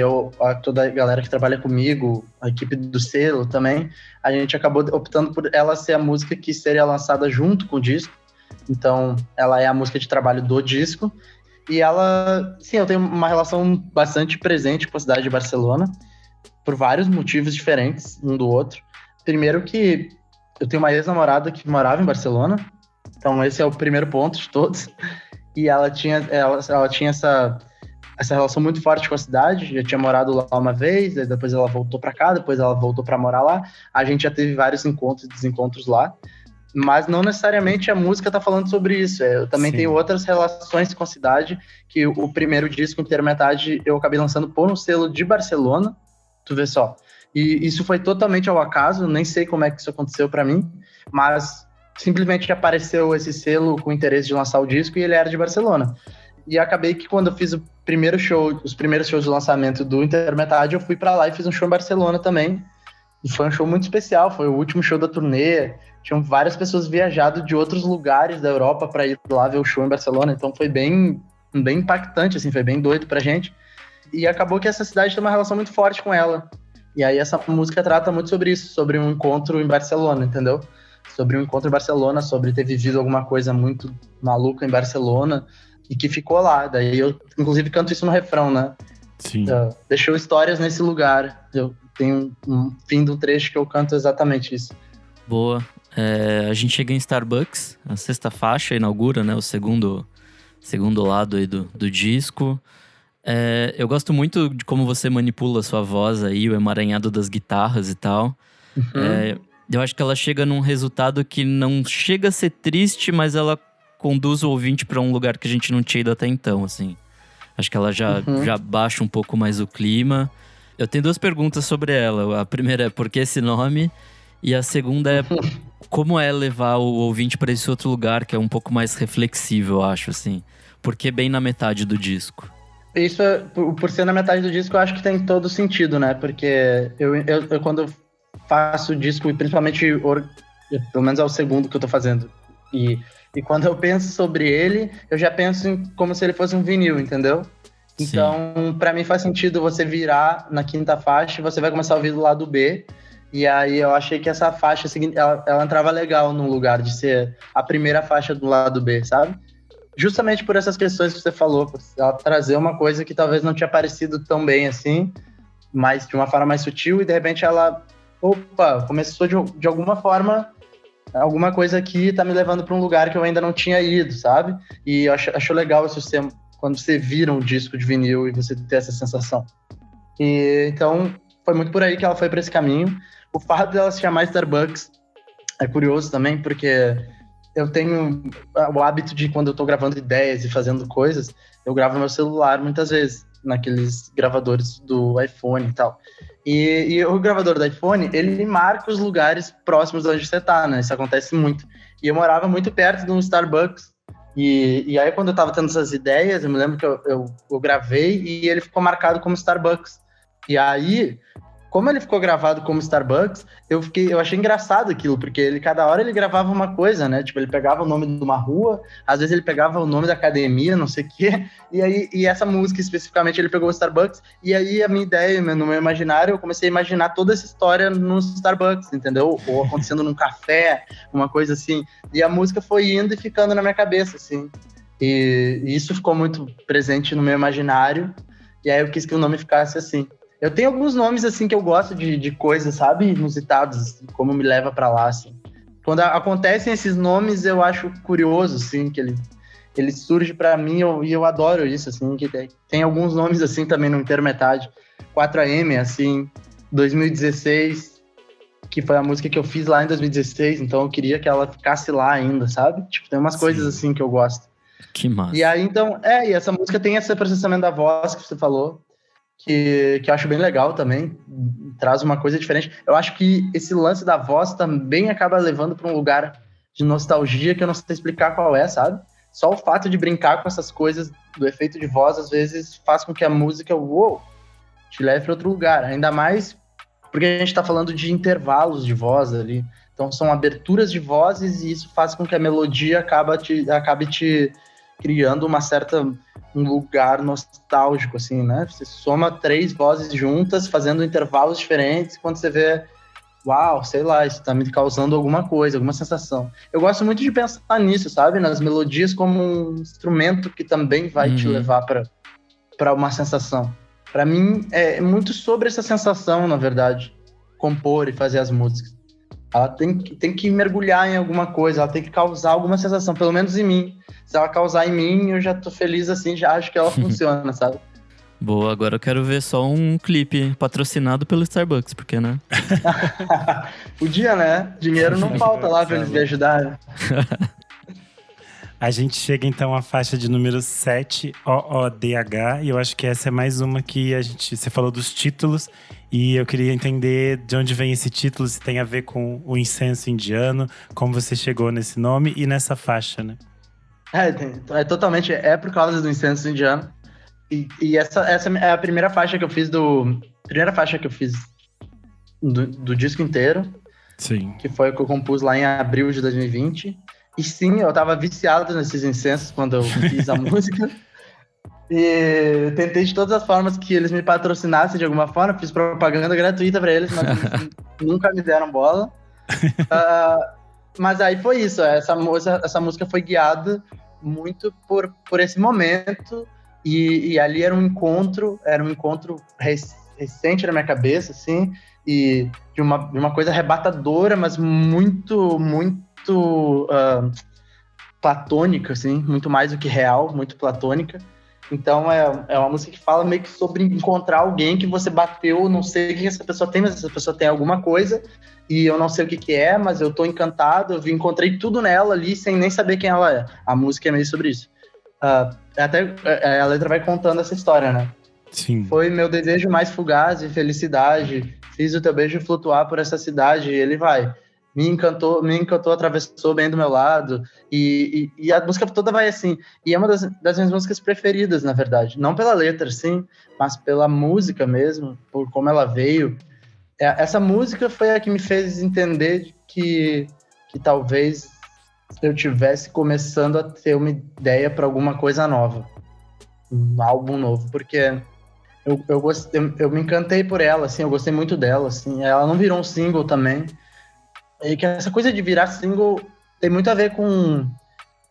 toda a galera que trabalha comigo, a equipe do selo também, a gente acabou optando por ela ser a música que seria lançada junto com o disco, então ela é a música de trabalho do disco, e ela, sim, eu tenho uma relação bastante presente com a cidade de Barcelona, por vários motivos diferentes, um do outro. Primeiro que eu tenho uma ex-namorada que morava em Barcelona, então esse é o primeiro ponto de todos. e ela tinha essa relação muito forte com a cidade, já tinha morado lá uma vez, depois ela voltou para cá, depois ela voltou para morar lá. A gente já teve vários encontros e desencontros lá, mas não necessariamente a música tá falando sobre isso. Eu também Sim. tenho outras relações com a cidade, que o primeiro disco, Intermetade, eu acabei lançando por um selo de Barcelona, tu vê só. E isso foi totalmente ao acaso, nem sei como é que isso aconteceu para mim, mas simplesmente apareceu esse selo com interesse de lançar o disco e ele era de Barcelona. E acabei que quando eu fiz os primeiros shows de lançamento do Intermetade, eu fui para lá e fiz um show em Barcelona também. E foi um show muito especial, foi o último show da turnê. Tinham várias pessoas viajado de outros lugares da Europa para ir lá ver o show em Barcelona, então foi bem impactante, assim, foi bem doido pra gente. E acabou que essa cidade tem uma relação muito forte com ela. E aí essa música trata muito sobre isso, sobre um encontro em Barcelona, entendeu? Sobre um encontro em Barcelona, sobre ter vivido alguma coisa muito maluca em Barcelona e que ficou lá. Daí eu, inclusive, canto isso no refrão, né? Sim. Deixou histórias nesse lugar. Eu tenho um fim do trecho que eu canto exatamente isso. Boa. A gente chega em Starbucks, a sexta faixa, inaugura, né, o segundo lado aí do disco. Eu gosto muito de como você manipula a sua voz aí, o emaranhado das guitarras e tal. Eu acho que ela chega num resultado que não chega a ser triste, mas ela conduz o ouvinte para um lugar que a gente não tinha ido até então, assim. Acho que ela já baixa um pouco mais o clima. Eu tenho 2 perguntas sobre ela. A primeira é por que esse nome? E a segunda é como é levar o ouvinte para esse outro lugar que é um pouco mais reflexível, eu acho, assim. Porque bem na metade do disco. Isso, por ser na metade do disco, eu acho que tem todo sentido, né? Porque eu quando faço o disco, e principalmente, pelo menos é o segundo que eu tô fazendo, e quando eu penso sobre ele, eu já penso como se ele fosse um vinil, entendeu? Então, pra mim faz sentido você virar na quinta faixa e você vai começar a ouvir do lado B. E aí eu achei que essa faixa seguinte, ela entrava legal no lugar de ser a primeira faixa do lado B, sabe? Justamente por essas questões que você falou, por ela trazer uma coisa que talvez não tinha parecido tão bem assim, mas de uma forma mais sutil, e de repente ela, começou de alguma forma, alguma coisa aqui tá me levando para um lugar que eu ainda não tinha ido, sabe? E eu acho legal isso ser, quando você vira um disco de vinil e você ter essa sensação. E então foi muito por aí que ela foi para esse caminho. O fato dela se chamar Starbucks é curioso também, porque eu tenho o hábito de, quando eu tô gravando ideias e fazendo coisas, eu gravo no meu celular muitas vezes, naqueles gravadores do iPhone e tal. E o gravador do iPhone, ele marca os lugares próximos de onde você tá, né? Isso acontece muito. E eu morava muito perto de um Starbucks. E aí, quando eu tava tendo essas ideias, eu me lembro que eu gravei e ele ficou marcado como Starbucks. E aí, como ele ficou gravado como Starbucks, eu achei engraçado aquilo, porque cada hora ele gravava uma coisa, né? Tipo, ele pegava o nome de uma rua, às vezes ele pegava o nome da academia, não sei o quê, e essa música especificamente ele pegou o Starbucks, e aí a minha ideia, no meu imaginário, eu comecei a imaginar toda essa história no Starbucks, entendeu? Ou acontecendo num café, uma coisa assim, e a música foi indo e ficando na minha cabeça, assim, e isso ficou muito presente no meu imaginário, e aí eu quis que o nome ficasse assim. Eu tenho alguns nomes, assim, que eu gosto de coisas, sabe? Inusitados, assim, como me leva pra lá, assim. Quando acontecem esses nomes, eu acho curioso, assim, que ele surge pra mim e eu adoro isso, assim, que tem alguns nomes, assim, também no Intermetade. 4AM, assim, 2016, que foi a música que eu fiz lá em 2016, então eu queria que ela ficasse lá ainda, sabe? Tipo, tem umas coisas, assim, que eu gosto. Que massa. E aí, então, e essa música tem esse processamento da voz que você falou, que eu acho bem legal também, traz uma coisa diferente. Eu acho que esse lance da voz também acaba levando para um lugar de nostalgia que eu não sei explicar qual é, sabe? Só o fato de brincar com essas coisas do efeito de voz, às vezes, faz com que a música, te leve para outro lugar. Ainda mais porque a gente está falando de intervalos de voz ali. Então, são aberturas de vozes e isso faz com que a melodia acabe te criando um lugar nostálgico, assim, né? Você soma 3 vozes juntas, fazendo intervalos diferentes, quando você vê, uau, sei lá, isso tá me causando alguma coisa, alguma sensação. Eu gosto muito de pensar nisso, sabe? Nas melodias como um instrumento que também vai te levar para uma sensação. Para mim, é muito sobre essa sensação, na verdade, compor e fazer as músicas. Ela tem que mergulhar em alguma coisa, ela tem que causar alguma sensação, pelo menos em mim. se ela causar em mim, eu já tô feliz assim, já acho que ela funciona, sabe? Boa, agora eu quero ver só um clipe patrocinado pelo Starbucks, porque, né? Podia, né? Dinheiro não falta lá pra eles me ajudarem. A gente chega então à faixa de número 7, OODH, e eu acho que essa é mais uma que você falou dos títulos, e eu queria entender de onde vem esse título, se tem a ver com o incenso indiano, como você chegou nesse nome e nessa faixa, né? Totalmente, é por causa do incenso indiano. E essa é a primeira faixa que eu fiz do disco inteiro. Sim. Que foi o que eu compus lá em abril de 2020. E sim, eu tava viciado nesses incensos quando eu fiz a música. E tentei de todas as formas que eles me patrocinassem de alguma forma. Fiz propaganda gratuita pra eles, mas eles nunca me deram bola. Mas aí foi isso. Essa música foi guiada muito por esse momento. E ali era um encontro recente na minha cabeça, assim, e de uma coisa arrebatadora, mas muito, muito platônica, assim, muito mais do que real, muito platônica. Então é uma música que fala meio que sobre encontrar alguém que você bateu, não sei o que essa pessoa tem, mas essa pessoa tem alguma coisa, e eu não sei o que é, mas eu tô encantado, eu encontrei tudo nela ali, sem nem saber quem ela é. A música é meio sobre isso. Até a letra vai contando essa história, né? Sim. Foi meu desejo mais fugaz de felicidade, fiz o teu beijo flutuar por essa cidade, e ele vai. Me encantou, atravessou bem do meu lado, e a música toda vai assim. E é uma das minhas músicas preferidas, na verdade. Não pela letra, sim, mas pela música mesmo, por como ela veio. Essa música foi a que me fez entender que talvez eu tivesse começando a ter uma ideia para alguma coisa nova, um álbum novo, porque eu me encantei por ela, assim, eu gostei muito dela, assim, ela não virou um single também, e que essa coisa de virar single tem muito a ver com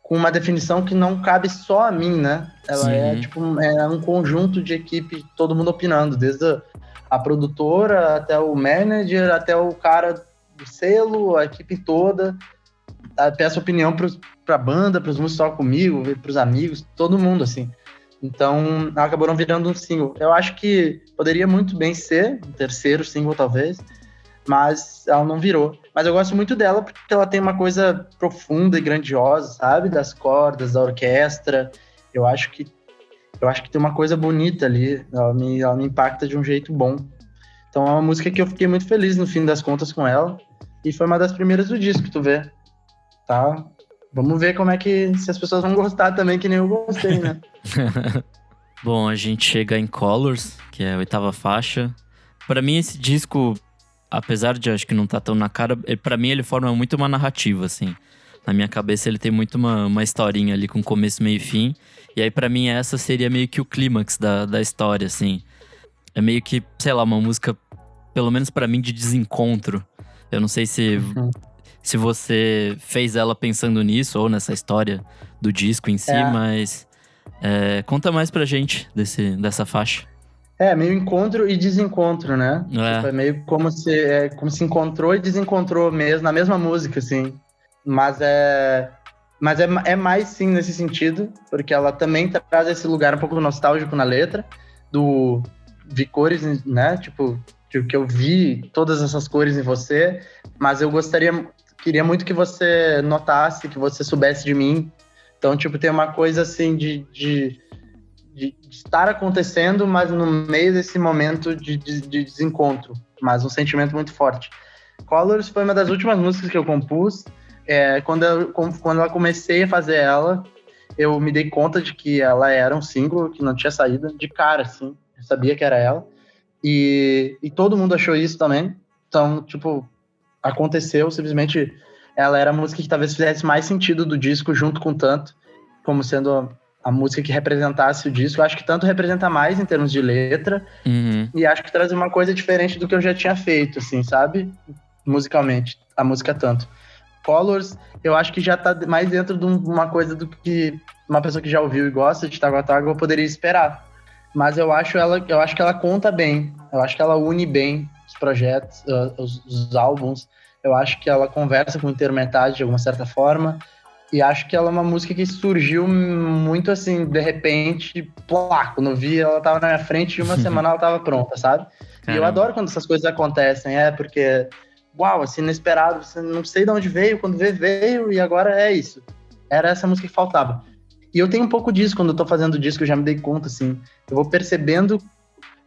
uma definição que não cabe só a mim, né? Ela é tipo é um conjunto de equipe, todo mundo opinando, desde a produtora até o manager, até o cara do selo, a equipe toda. Peço opinião pra banda, pros músicos que tocam comigo, pros amigos, todo mundo, assim. Então, acabou não virando um single. Eu acho que poderia muito bem ser um terceiro single, talvez, mas ela não virou. Mas eu gosto muito dela porque ela tem uma coisa profunda e grandiosa, sabe? Das cordas, da orquestra. Eu acho que tem uma coisa bonita ali. Ela me impacta de um jeito bom. Então, é uma música que eu fiquei muito feliz, no fim das contas, com ela. E foi uma das primeiras do disco, tu vê. Tá? Vamos ver se as pessoas vão gostar também, que nem eu gostei, né? Bom, a gente chega em Colors, que é a 8ª faixa. Pra mim, esse disco, apesar de acho que não tá tão na cara, pra mim ele forma muito uma narrativa, assim. Na minha cabeça ele tem muito uma historinha ali com começo, meio e fim. E aí pra mim essa seria meio que o clímax da história, assim. É meio que, sei lá, uma música, pelo menos pra mim, de desencontro. Eu não sei se você fez ela pensando nisso ou nessa história do disco em si, mas conta mais pra gente dessa faixa. Meio encontro e desencontro, né? Tipo, é meio como se encontrou e desencontrou mesmo, na mesma música, assim. Mas é mais, sim, nesse sentido, porque ela também traz esse lugar um pouco nostálgico na letra, vi cores, né? Tipo, que eu vi todas essas cores em você, mas eu queria muito que você notasse, que você soubesse de mim. Então, tipo, tem uma coisa assim de estar acontecendo, mas no meio desse momento de desencontro, mas um sentimento muito forte. Colors foi uma das últimas músicas que eu compus. Quando eu comecei a fazer ela, eu me dei conta de que ela era um single que não tinha saído de cara, assim. Eu sabia que era ela. E todo mundo achou isso também. Então, tipo, aconteceu, simplesmente ela era a música que talvez fizesse mais sentido do disco, junto com Tanto, como sendo a música que representasse o disco. Eu acho que Tanto representa mais em termos de letra, e acho que traz uma coisa diferente do que eu já tinha feito, assim, sabe? Musicalmente, a música Tanto. Colors, eu acho que já tá mais dentro de uma coisa do que uma pessoa que já ouviu e gosta de Taguatágua poderia esperar. Mas eu acho que ela conta bem, eu acho que ela une bem os projetos, os álbuns. Eu acho que ela conversa com o Inteiro Metade de alguma certa forma, E acho que ela é uma música que surgiu muito assim, de repente, plá, quando eu vi, ela tava na minha frente e uma semana ela tava pronta, sabe? E eu Caramba. adoro quando essas coisas acontecem, porque, uau, assim, inesperado, você não sei de onde veio, quando veio, e agora é isso. Era essa música que faltava. E eu tenho um pouco disso quando eu tô fazendo disco, eu já me dei conta, assim, eu vou percebendo,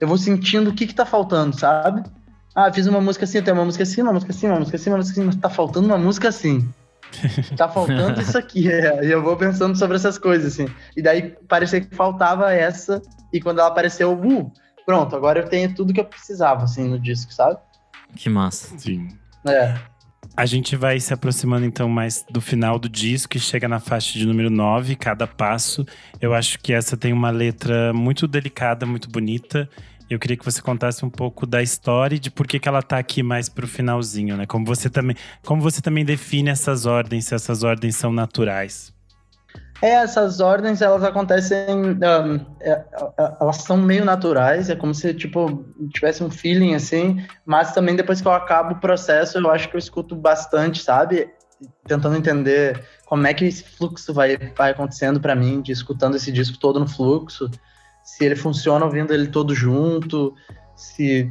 eu vou sentindo o que tá faltando, sabe? Ah, fiz uma música assim, tem uma música assim, uma música assim, uma música assim, uma música assim, mas tá faltando uma música assim. Tá faltando isso aqui, e eu vou pensando sobre essas coisas, assim. E daí parecia que faltava essa, e quando ela apareceu, pronto, agora eu tenho tudo que eu precisava, assim, no disco, sabe? Que massa. Sim. É. A gente vai se aproximando então mais do final do disco e chega na faixa de número 9, Cada Passo. Eu acho que essa tem uma letra muito delicada, muito bonita. Eu queria que você contasse um pouco da história e de por que ela tá aqui mais pro finalzinho, né? Como você também define essas ordens, se essas ordens são naturais. Essas ordens, elas acontecem, elas são meio naturais, é como se, tipo, tivesse um feeling, assim, mas também depois que eu acabo o processo, eu acho que eu escuto bastante, sabe? Tentando entender como é que esse fluxo vai acontecendo pra mim, de escutando esse disco todo no fluxo, se ele funciona ouvindo ele todo junto, se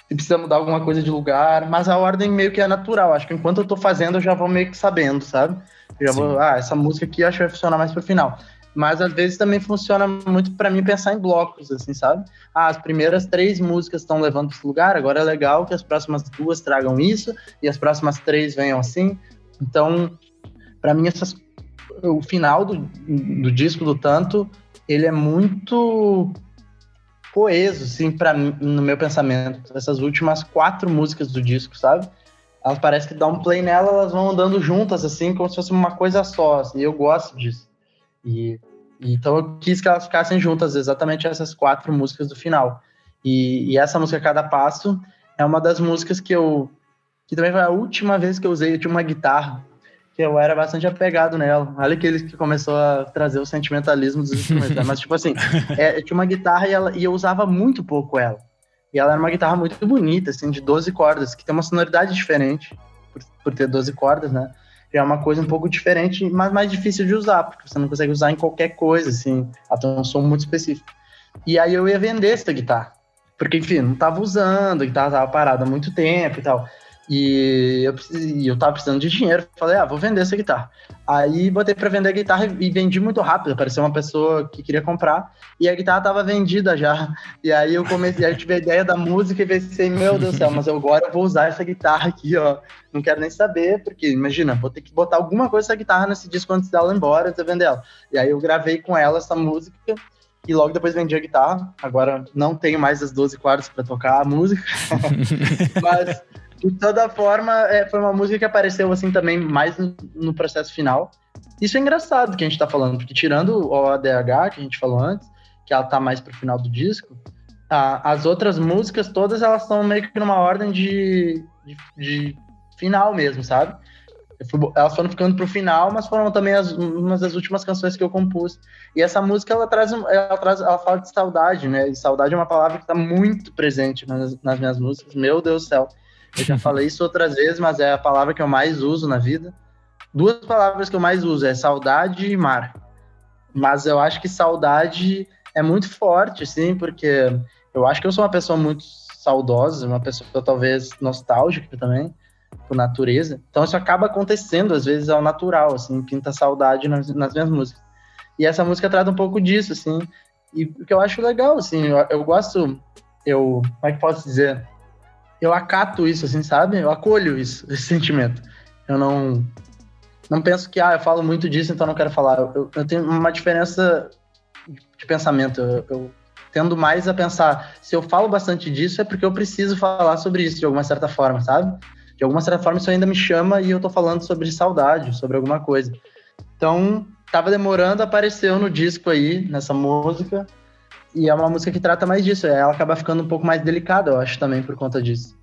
precisa mudar alguma coisa de lugar, mas a ordem meio que é natural, acho que enquanto eu tô fazendo eu já vou meio que sabendo, sabe? Eu já vou, essa música aqui eu acho que vai funcionar mais pro final. Mas às vezes também funciona muito pra mim pensar em blocos, assim, sabe? As primeiras 3 músicas estão levando pra esse lugar, agora é legal que as próximas 2 tragam isso, e as próximas 3 venham assim. Então, pra mim, o final do disco do Tanto, ele é muito coeso, assim, no meu pensamento. Essas últimas 4 músicas do disco, sabe? Elas parecem que dá um play nela, elas vão andando juntas, assim, como se fosse uma coisa só, assim, e eu gosto disso. Então eu quis que elas ficassem juntas, exatamente essas 4 músicas do final. E essa música Cada Passo é uma das músicas que também foi a última vez que eu usei, eu tinha uma guitarra, que eu era bastante apegado nela. Olha que ele que começou a trazer o sentimentalismo dos instrumentos, né? Mas tipo assim, eu tinha uma guitarra e eu usava muito pouco ela. E ela era uma guitarra muito bonita, assim, de 12 cordas, que tem uma sonoridade diferente, por ter 12 cordas, né? É uma coisa um pouco diferente, mas mais difícil de usar, porque você não consegue usar em qualquer coisa, assim. Ela tem um som muito específico. E aí eu ia vender essa guitarra. Porque, enfim, não tava usando, a guitarra tava parada há muito tempo e tal. E eu tava precisando de dinheiro. Falei, vou vender essa guitarra. Aí botei pra vender a guitarra e vendi muito rápido. Apareceu uma pessoa que queria comprar e a guitarra tava vendida já. E aí eu tive a ideia da música e pensei, meu Deus do céu, mas agora eu vou usar essa guitarra aqui, ó. Não quero nem saber, porque imagina, vou ter que botar alguma coisa dessa guitarra nesse disco antes dela ir embora, antes de eu vender ela. E aí eu gravei com ela essa música e logo depois vendi a guitarra. Agora não tenho mais as 12 cordas pra tocar a música. Mas de toda forma, foi uma música que apareceu assim também mais no processo final. Isso é engraçado que a gente tá falando, porque tirando o ADH, que a gente falou antes, que ela tá mais pro final do disco, as outras músicas todas elas estão meio que numa ordem de final mesmo, sabe? Elas foram ficando pro final, mas foram também umas das últimas canções que eu compus. E essa música, ela fala de saudade, né? E saudade é uma palavra que tá muito presente nas minhas músicas. Meu Deus do céu. Eu já falei isso outras vezes, mas é a palavra que eu mais uso na vida. 2 palavras que eu mais uso é saudade e mar. Mas eu acho que saudade é muito forte, assim, porque eu acho que eu sou uma pessoa muito saudosa, uma pessoa talvez nostálgica também, por natureza. Então isso acaba acontecendo, às vezes, ao natural, assim, pinta saudade nas minhas músicas. E essa música trata um pouco disso, assim, e o que eu acho legal, assim, eu gosto, como é que posso dizer? Eu acato isso, assim, sabe? Eu acolho isso, esse sentimento. Eu não penso que, eu falo muito disso, então não quero falar. Eu tenho uma diferença de pensamento. Eu tendo mais a pensar, se eu falo bastante disso, é porque eu preciso falar sobre isso de alguma certa forma, sabe? De alguma certa forma, isso ainda me chama e eu tô falando sobre saudade, sobre alguma coisa. Então, tava demorando, apareceu no disco aí, nessa música. E é uma música que trata mais disso. Ela acaba ficando um pouco mais delicada, eu acho, também, por conta disso.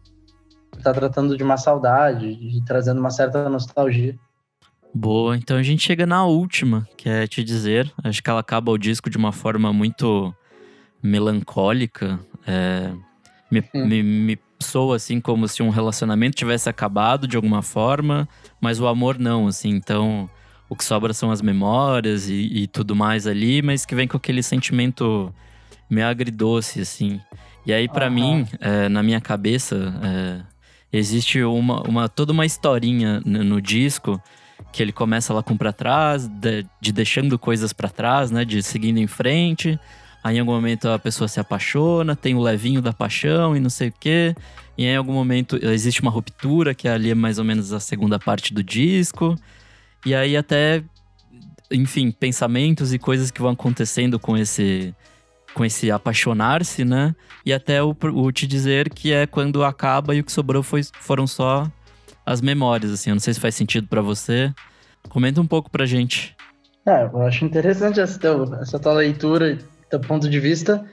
Tá tratando de uma saudade, e trazendo uma certa nostalgia. Boa, então a gente chega na última, que é Te Dizer. Acho que ela acaba o disco de uma forma muito melancólica. Me soa assim como se um relacionamento tivesse acabado de alguma forma, mas o amor não, assim. Então o que sobra são as memórias e tudo mais ali, mas que vem com aquele sentimento meio agridoce, assim. E aí, pra mim, na minha cabeça, existe toda uma historinha no disco, que ele começa lá com pra trás, de deixando coisas pra trás, né? De seguindo em frente. Aí em algum momento a pessoa se apaixona, tem o levinho da paixão e não sei o quê. E aí, em algum momento existe uma ruptura, que ali é mais ou menos a segunda parte do disco. E aí até, enfim, pensamentos e coisas que vão acontecendo com esse apaixonar-se, né? E até o te dizer que é quando acaba e o que sobrou foram só as memórias, assim. Eu não sei se faz sentido pra você. Comenta um pouco pra gente. Eu acho interessante essa tua leitura, teu ponto de vista.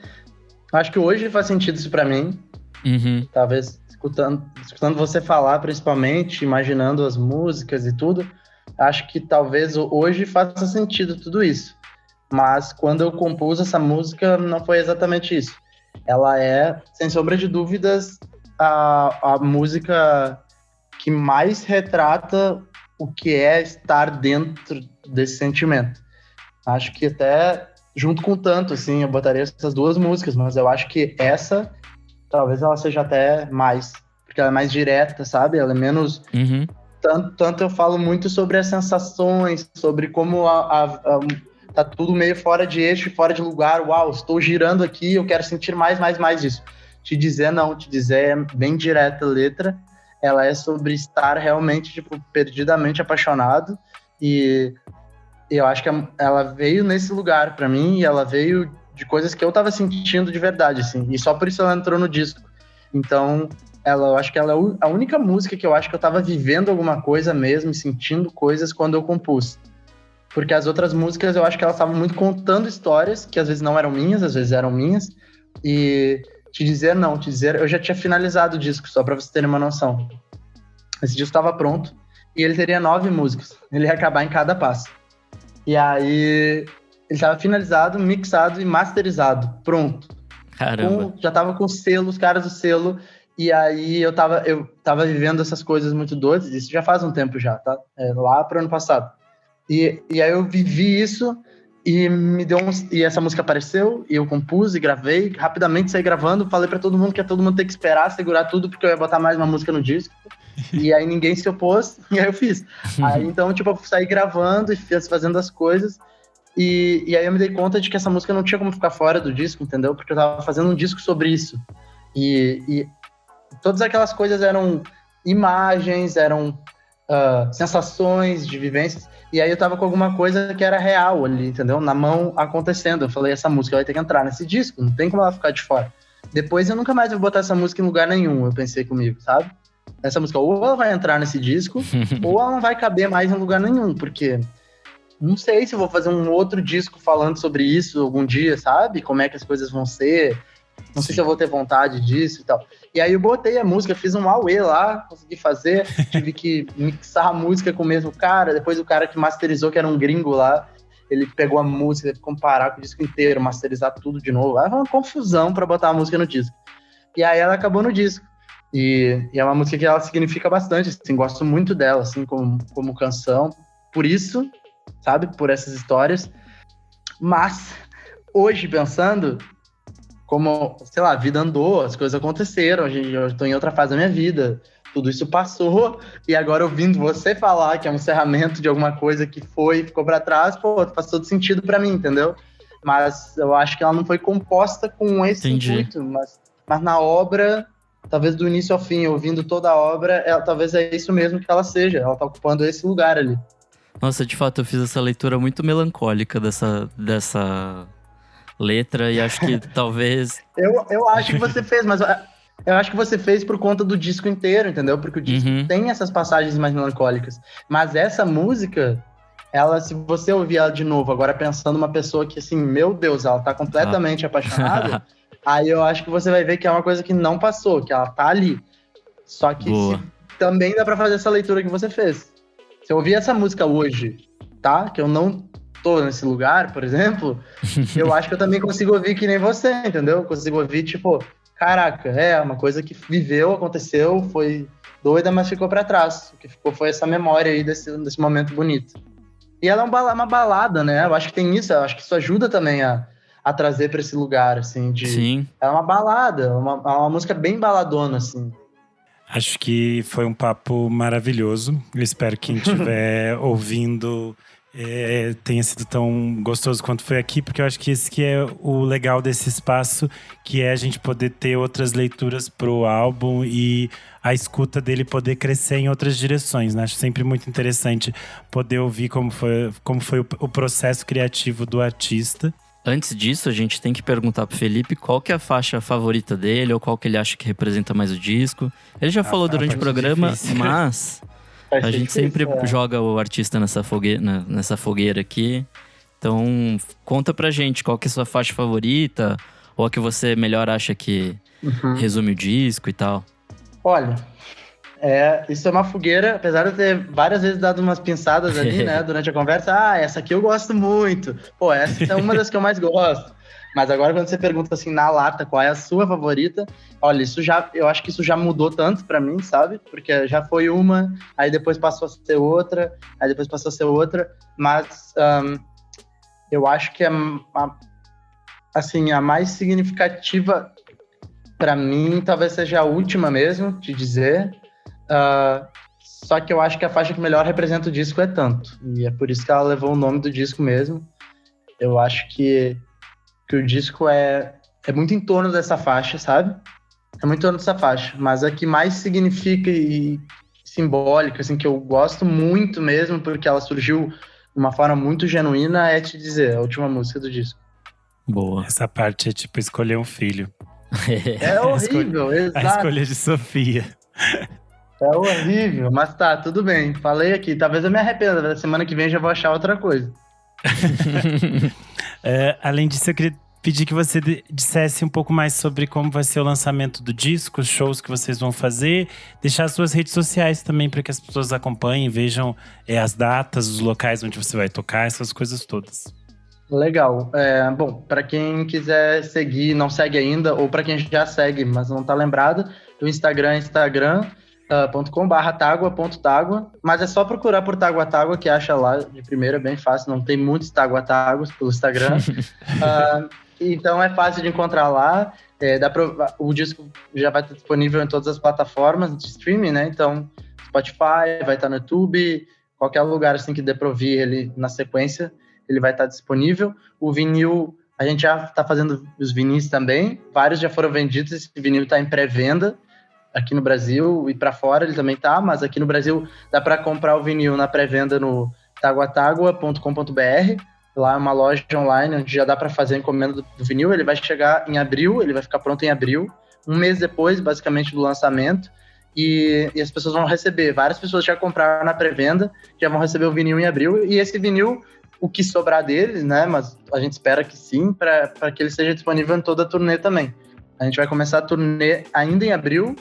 Acho que hoje faz sentido isso pra mim. Uhum. Talvez escutando você falar, principalmente, imaginando as músicas e tudo, acho que talvez hoje faça sentido tudo isso. Mas quando eu compus essa música, não foi exatamente isso. Ela é, sem sombra de dúvidas, a música que mais retrata o que é estar dentro desse sentimento. Acho que até, junto com Tanto, assim, eu botaria essas duas músicas, mas eu acho que essa, talvez ela seja até mais, porque ela é mais direta, sabe? Ela é menos... Uhum. Tanto eu falo muito sobre as sensações, sobre como tá tudo meio fora de eixo, fora de lugar. Uau, estou girando aqui, eu quero sentir mais disso. Te dizer não, te dizer é bem direta a letra. Ela é sobre estar realmente, tipo, perdidamente apaixonado. E eu acho que ela veio nesse lugar pra mim, e ela veio de coisas que eu tava sentindo de verdade, assim. E só por isso ela entrou no disco. Então, eu acho que ela é a única música que eu acho que eu tava vivendo alguma coisa mesmo, sentindo coisas quando eu compus. Porque as outras músicas eu acho que elas estavam muito contando histórias, que às vezes não eram minhas, às vezes eram minhas. E te dizer, eu já tinha finalizado o disco, só pra vocês terem uma noção. Esse disco estava pronto e ele teria 9 músicas. Ele ia acabar em cada passo. E aí, ele estava finalizado, mixado e masterizado, pronto. Caramba. Já tava com selo, os caras do selo. E aí, eu tava vivendo essas coisas muito doidas. Isso já faz um tempo já, tá? Lá pro ano passado. E aí, eu vivi isso e me deu e essa música apareceu, e eu compus e gravei. Rapidamente saí gravando, falei pra todo mundo que ia todo mundo ter que esperar, segurar tudo, porque eu ia botar mais uma música no disco. E aí ninguém se opôs, e aí eu fiz. Aí então, tipo, eu saí gravando e fazendo as coisas. E aí eu me dei conta de que essa música não tinha como ficar fora do disco, entendeu? Porque eu tava fazendo um disco sobre isso. E todas aquelas coisas eram imagens, eram sensações de vivências. E aí eu tava com alguma coisa que era real ali, entendeu? Na mão, acontecendo. Eu falei, essa música vai ter que entrar nesse disco, não tem como ela ficar de fora. Depois eu nunca mais vou botar essa música em lugar nenhum, eu pensei comigo, sabe? Essa música ou ela vai entrar nesse disco, ou ela não vai caber mais em lugar nenhum, porque não sei se eu vou fazer um outro disco falando sobre isso algum dia, sabe? Como é que as coisas vão ser, não sei se eu vou ter vontade disso e tal. E aí eu botei a música, fiz um auê lá, consegui fazer, tive que mixar a música com o mesmo cara, depois o cara que masterizou, que era um gringo lá, ele pegou a música, teve que comparar com o disco inteiro, masterizar tudo de novo. Aí foi uma confusão pra botar a música no disco. E aí ela acabou no disco. E é uma música que ela significa bastante, assim, gosto muito dela, assim, como canção. Por isso, sabe, por essas histórias. Mas, hoje, pensando, como, sei lá, a vida andou, as coisas aconteceram, eu tô em outra fase da minha vida, tudo isso passou, e agora ouvindo você falar que é um encerramento de alguma coisa que ficou pra trás, pô, faz todo sentido pra mim, entendeu? Mas eu acho que ela não foi composta com esse intuito, mas na obra... Talvez do início ao fim, ouvindo toda a obra, talvez é isso mesmo que ela seja. Ela tá ocupando esse lugar ali. Nossa, de fato, eu fiz essa leitura muito melancólica dessa letra e acho que talvez... Eu acho que você fez, mas eu acho que você fez por conta do disco inteiro, entendeu? Porque o disco tem essas passagens mais melancólicas. Mas essa música, ela, se você ouvir ela de novo, agora pensando uma pessoa que, assim, meu Deus, ela tá completamente apaixonada... Aí eu acho que você vai ver que é uma coisa que não passou, que ela tá ali. Só que também dá pra fazer essa leitura que você fez. Se eu ouvir essa música hoje, tá? Que eu não tô nesse lugar, por exemplo, eu acho que eu também consigo ouvir que nem você, entendeu? Eu consigo ouvir, tipo, caraca, é uma coisa que viveu, aconteceu, foi doida, mas ficou pra trás. O que ficou foi essa memória aí desse momento bonito. E ela é uma balada, né? Eu acho que tem isso, eu acho que isso ajuda também a trazer para esse lugar, assim, de... Sim. É uma balada, uma música bem baladona, assim. Acho que foi um papo maravilhoso. Eu espero que quem estiver ouvindo tenha sido tão gostoso quanto foi aqui, porque eu acho que esse que é o legal desse espaço, que é a gente poder ter outras leituras pro álbum e a escuta dele poder crescer em outras direções, né? Acho sempre muito interessante poder ouvir como foi o processo criativo do artista. Antes disso, a gente tem que perguntar pro Felipe qual que é a faixa favorita dele, ou qual que ele acha que representa mais o disco. Ele já falou durante o programa, difícil. mas a gente sempre joga o artista nessa fogueira aqui. Então, conta pra gente qual que é a sua faixa favorita, ou a que você melhor acha que resume o disco e tal. Olha, isso é uma fogueira, apesar de eu ter várias vezes dado umas pinçadas ali, né, durante a conversa. Essa aqui eu gosto muito. Pô, essa é uma das que eu mais gosto. Mas agora quando você pergunta assim, na lata, qual é a sua favorita? Olha, eu acho que isso já mudou tanto pra mim, sabe? Porque já foi uma, aí depois passou a ser outra, aí depois passou a ser outra. Mas eu acho que a mais significativa pra mim talvez seja a última mesmo, de dizer. Só que eu acho que a faixa que melhor representa o disco é Tanto. E é por isso que ela levou o nome do disco mesmo. Eu acho que o disco é muito em torno dessa faixa, sabe? É muito em torno dessa faixa. Mas a que mais significa e simbólica, assim, que eu gosto muito mesmo, porque ela surgiu de uma forma muito genuína, é Te Dizer, a última música do disco. Boa. Essa parte é tipo escolher um filho. É horrível, exato. A escolha de Sofia. É horrível, mas tá, tudo bem. Falei aqui, talvez eu me arrependa, da semana que vem já vou achar outra coisa. Além disso, eu queria pedir que você dissesse um pouco mais sobre como vai ser o lançamento do disco, os shows que vocês vão fazer, deixar as suas redes sociais também para que as pessoas acompanhem, vejam as datas, os locais onde você vai tocar, essas coisas todas. Legal. Bom, para quem quiser seguir, não segue ainda, ou para quem já segue, mas não tá lembrado, o Instagram é instagram.com/tagua.tagua, mas é só procurar por Tagua Tagua que acha lá de primeira, bem fácil, não tem muitos Tagua Taguas pelo Instagram. Então é fácil de encontrar lá. O disco já vai estar disponível em todas as plataformas de streaming, né? Então, Spotify, vai estar no YouTube, qualquer lugar assim que dê para ouvir ele na sequência, ele vai estar disponível. O vinil, a gente já está fazendo os vinis também, vários já foram vendidos, esse vinil está em pré-venda aqui no Brasil e para fora ele também tá, mas aqui no Brasil dá para comprar o vinil na pré-venda no taguatagua.com.br. Lá é uma loja online onde já dá para fazer a encomenda do vinil. Ele vai chegar em abril, ele vai ficar pronto em abril, um mês depois, basicamente, do lançamento. E as pessoas vão receber. Várias pessoas já compraram na pré-venda, já vão receber o vinil em abril. E esse vinil, o que sobrar deles, né? Mas a gente espera que sim, para que ele seja disponível em toda a turnê também. A gente vai começar a turnê ainda em abril.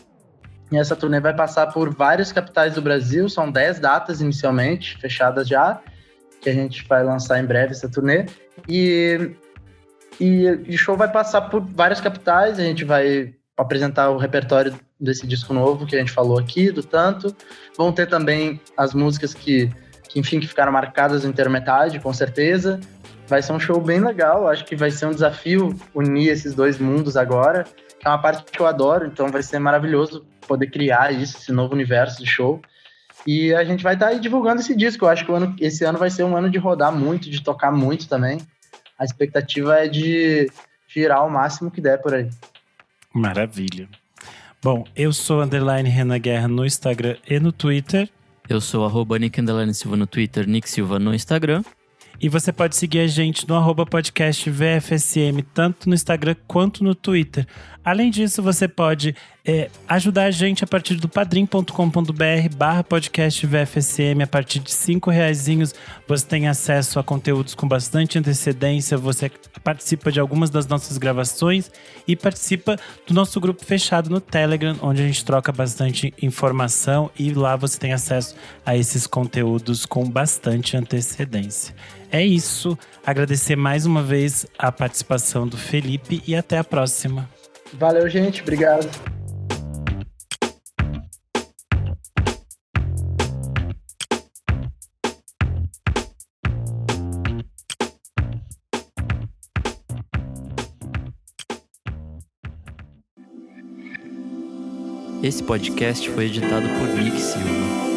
E essa turnê vai passar por várias capitais do Brasil. São 10 datas inicialmente, fechadas já, que a gente vai lançar em breve essa turnê. E o show vai passar por várias capitais. A gente vai apresentar o repertório desse disco novo que a gente falou aqui, do Tanto. Vão ter também as músicas que ficaram marcadas no Intermetade, com certeza. Vai ser um show bem legal. Acho que vai ser um desafio unir esses dois mundos agora, que é uma parte que eu adoro. Então vai ser maravilhoso poder criar isso, esse novo universo de show. E a gente vai estar aí divulgando esse disco. Eu acho que esse ano vai ser um ano de rodar muito, de tocar muito também. A expectativa é de girar o máximo que der por aí. Maravilha. Bom, eu sou _Renan Guerra no Instagram e no Twitter. Eu sou @Nick_Silva no Twitter, Nick Silva no Instagram. E você pode seguir a gente no @podcast VFSM, tanto no Instagram quanto no Twitter. Além disso, você pode ajudar a gente a partir do padrim.com.br/podcast VFSM. A partir de R$5 você tem acesso a conteúdos com bastante antecedência. Você participa de algumas das nossas gravações e participa do nosso grupo fechado no Telegram, onde a gente troca bastante informação e lá você tem acesso a esses conteúdos com bastante antecedência. É isso. Agradecer mais uma vez a participação do Felipe e até a próxima. Valeu, gente. Obrigado. Esse podcast foi editado por Nick Silva.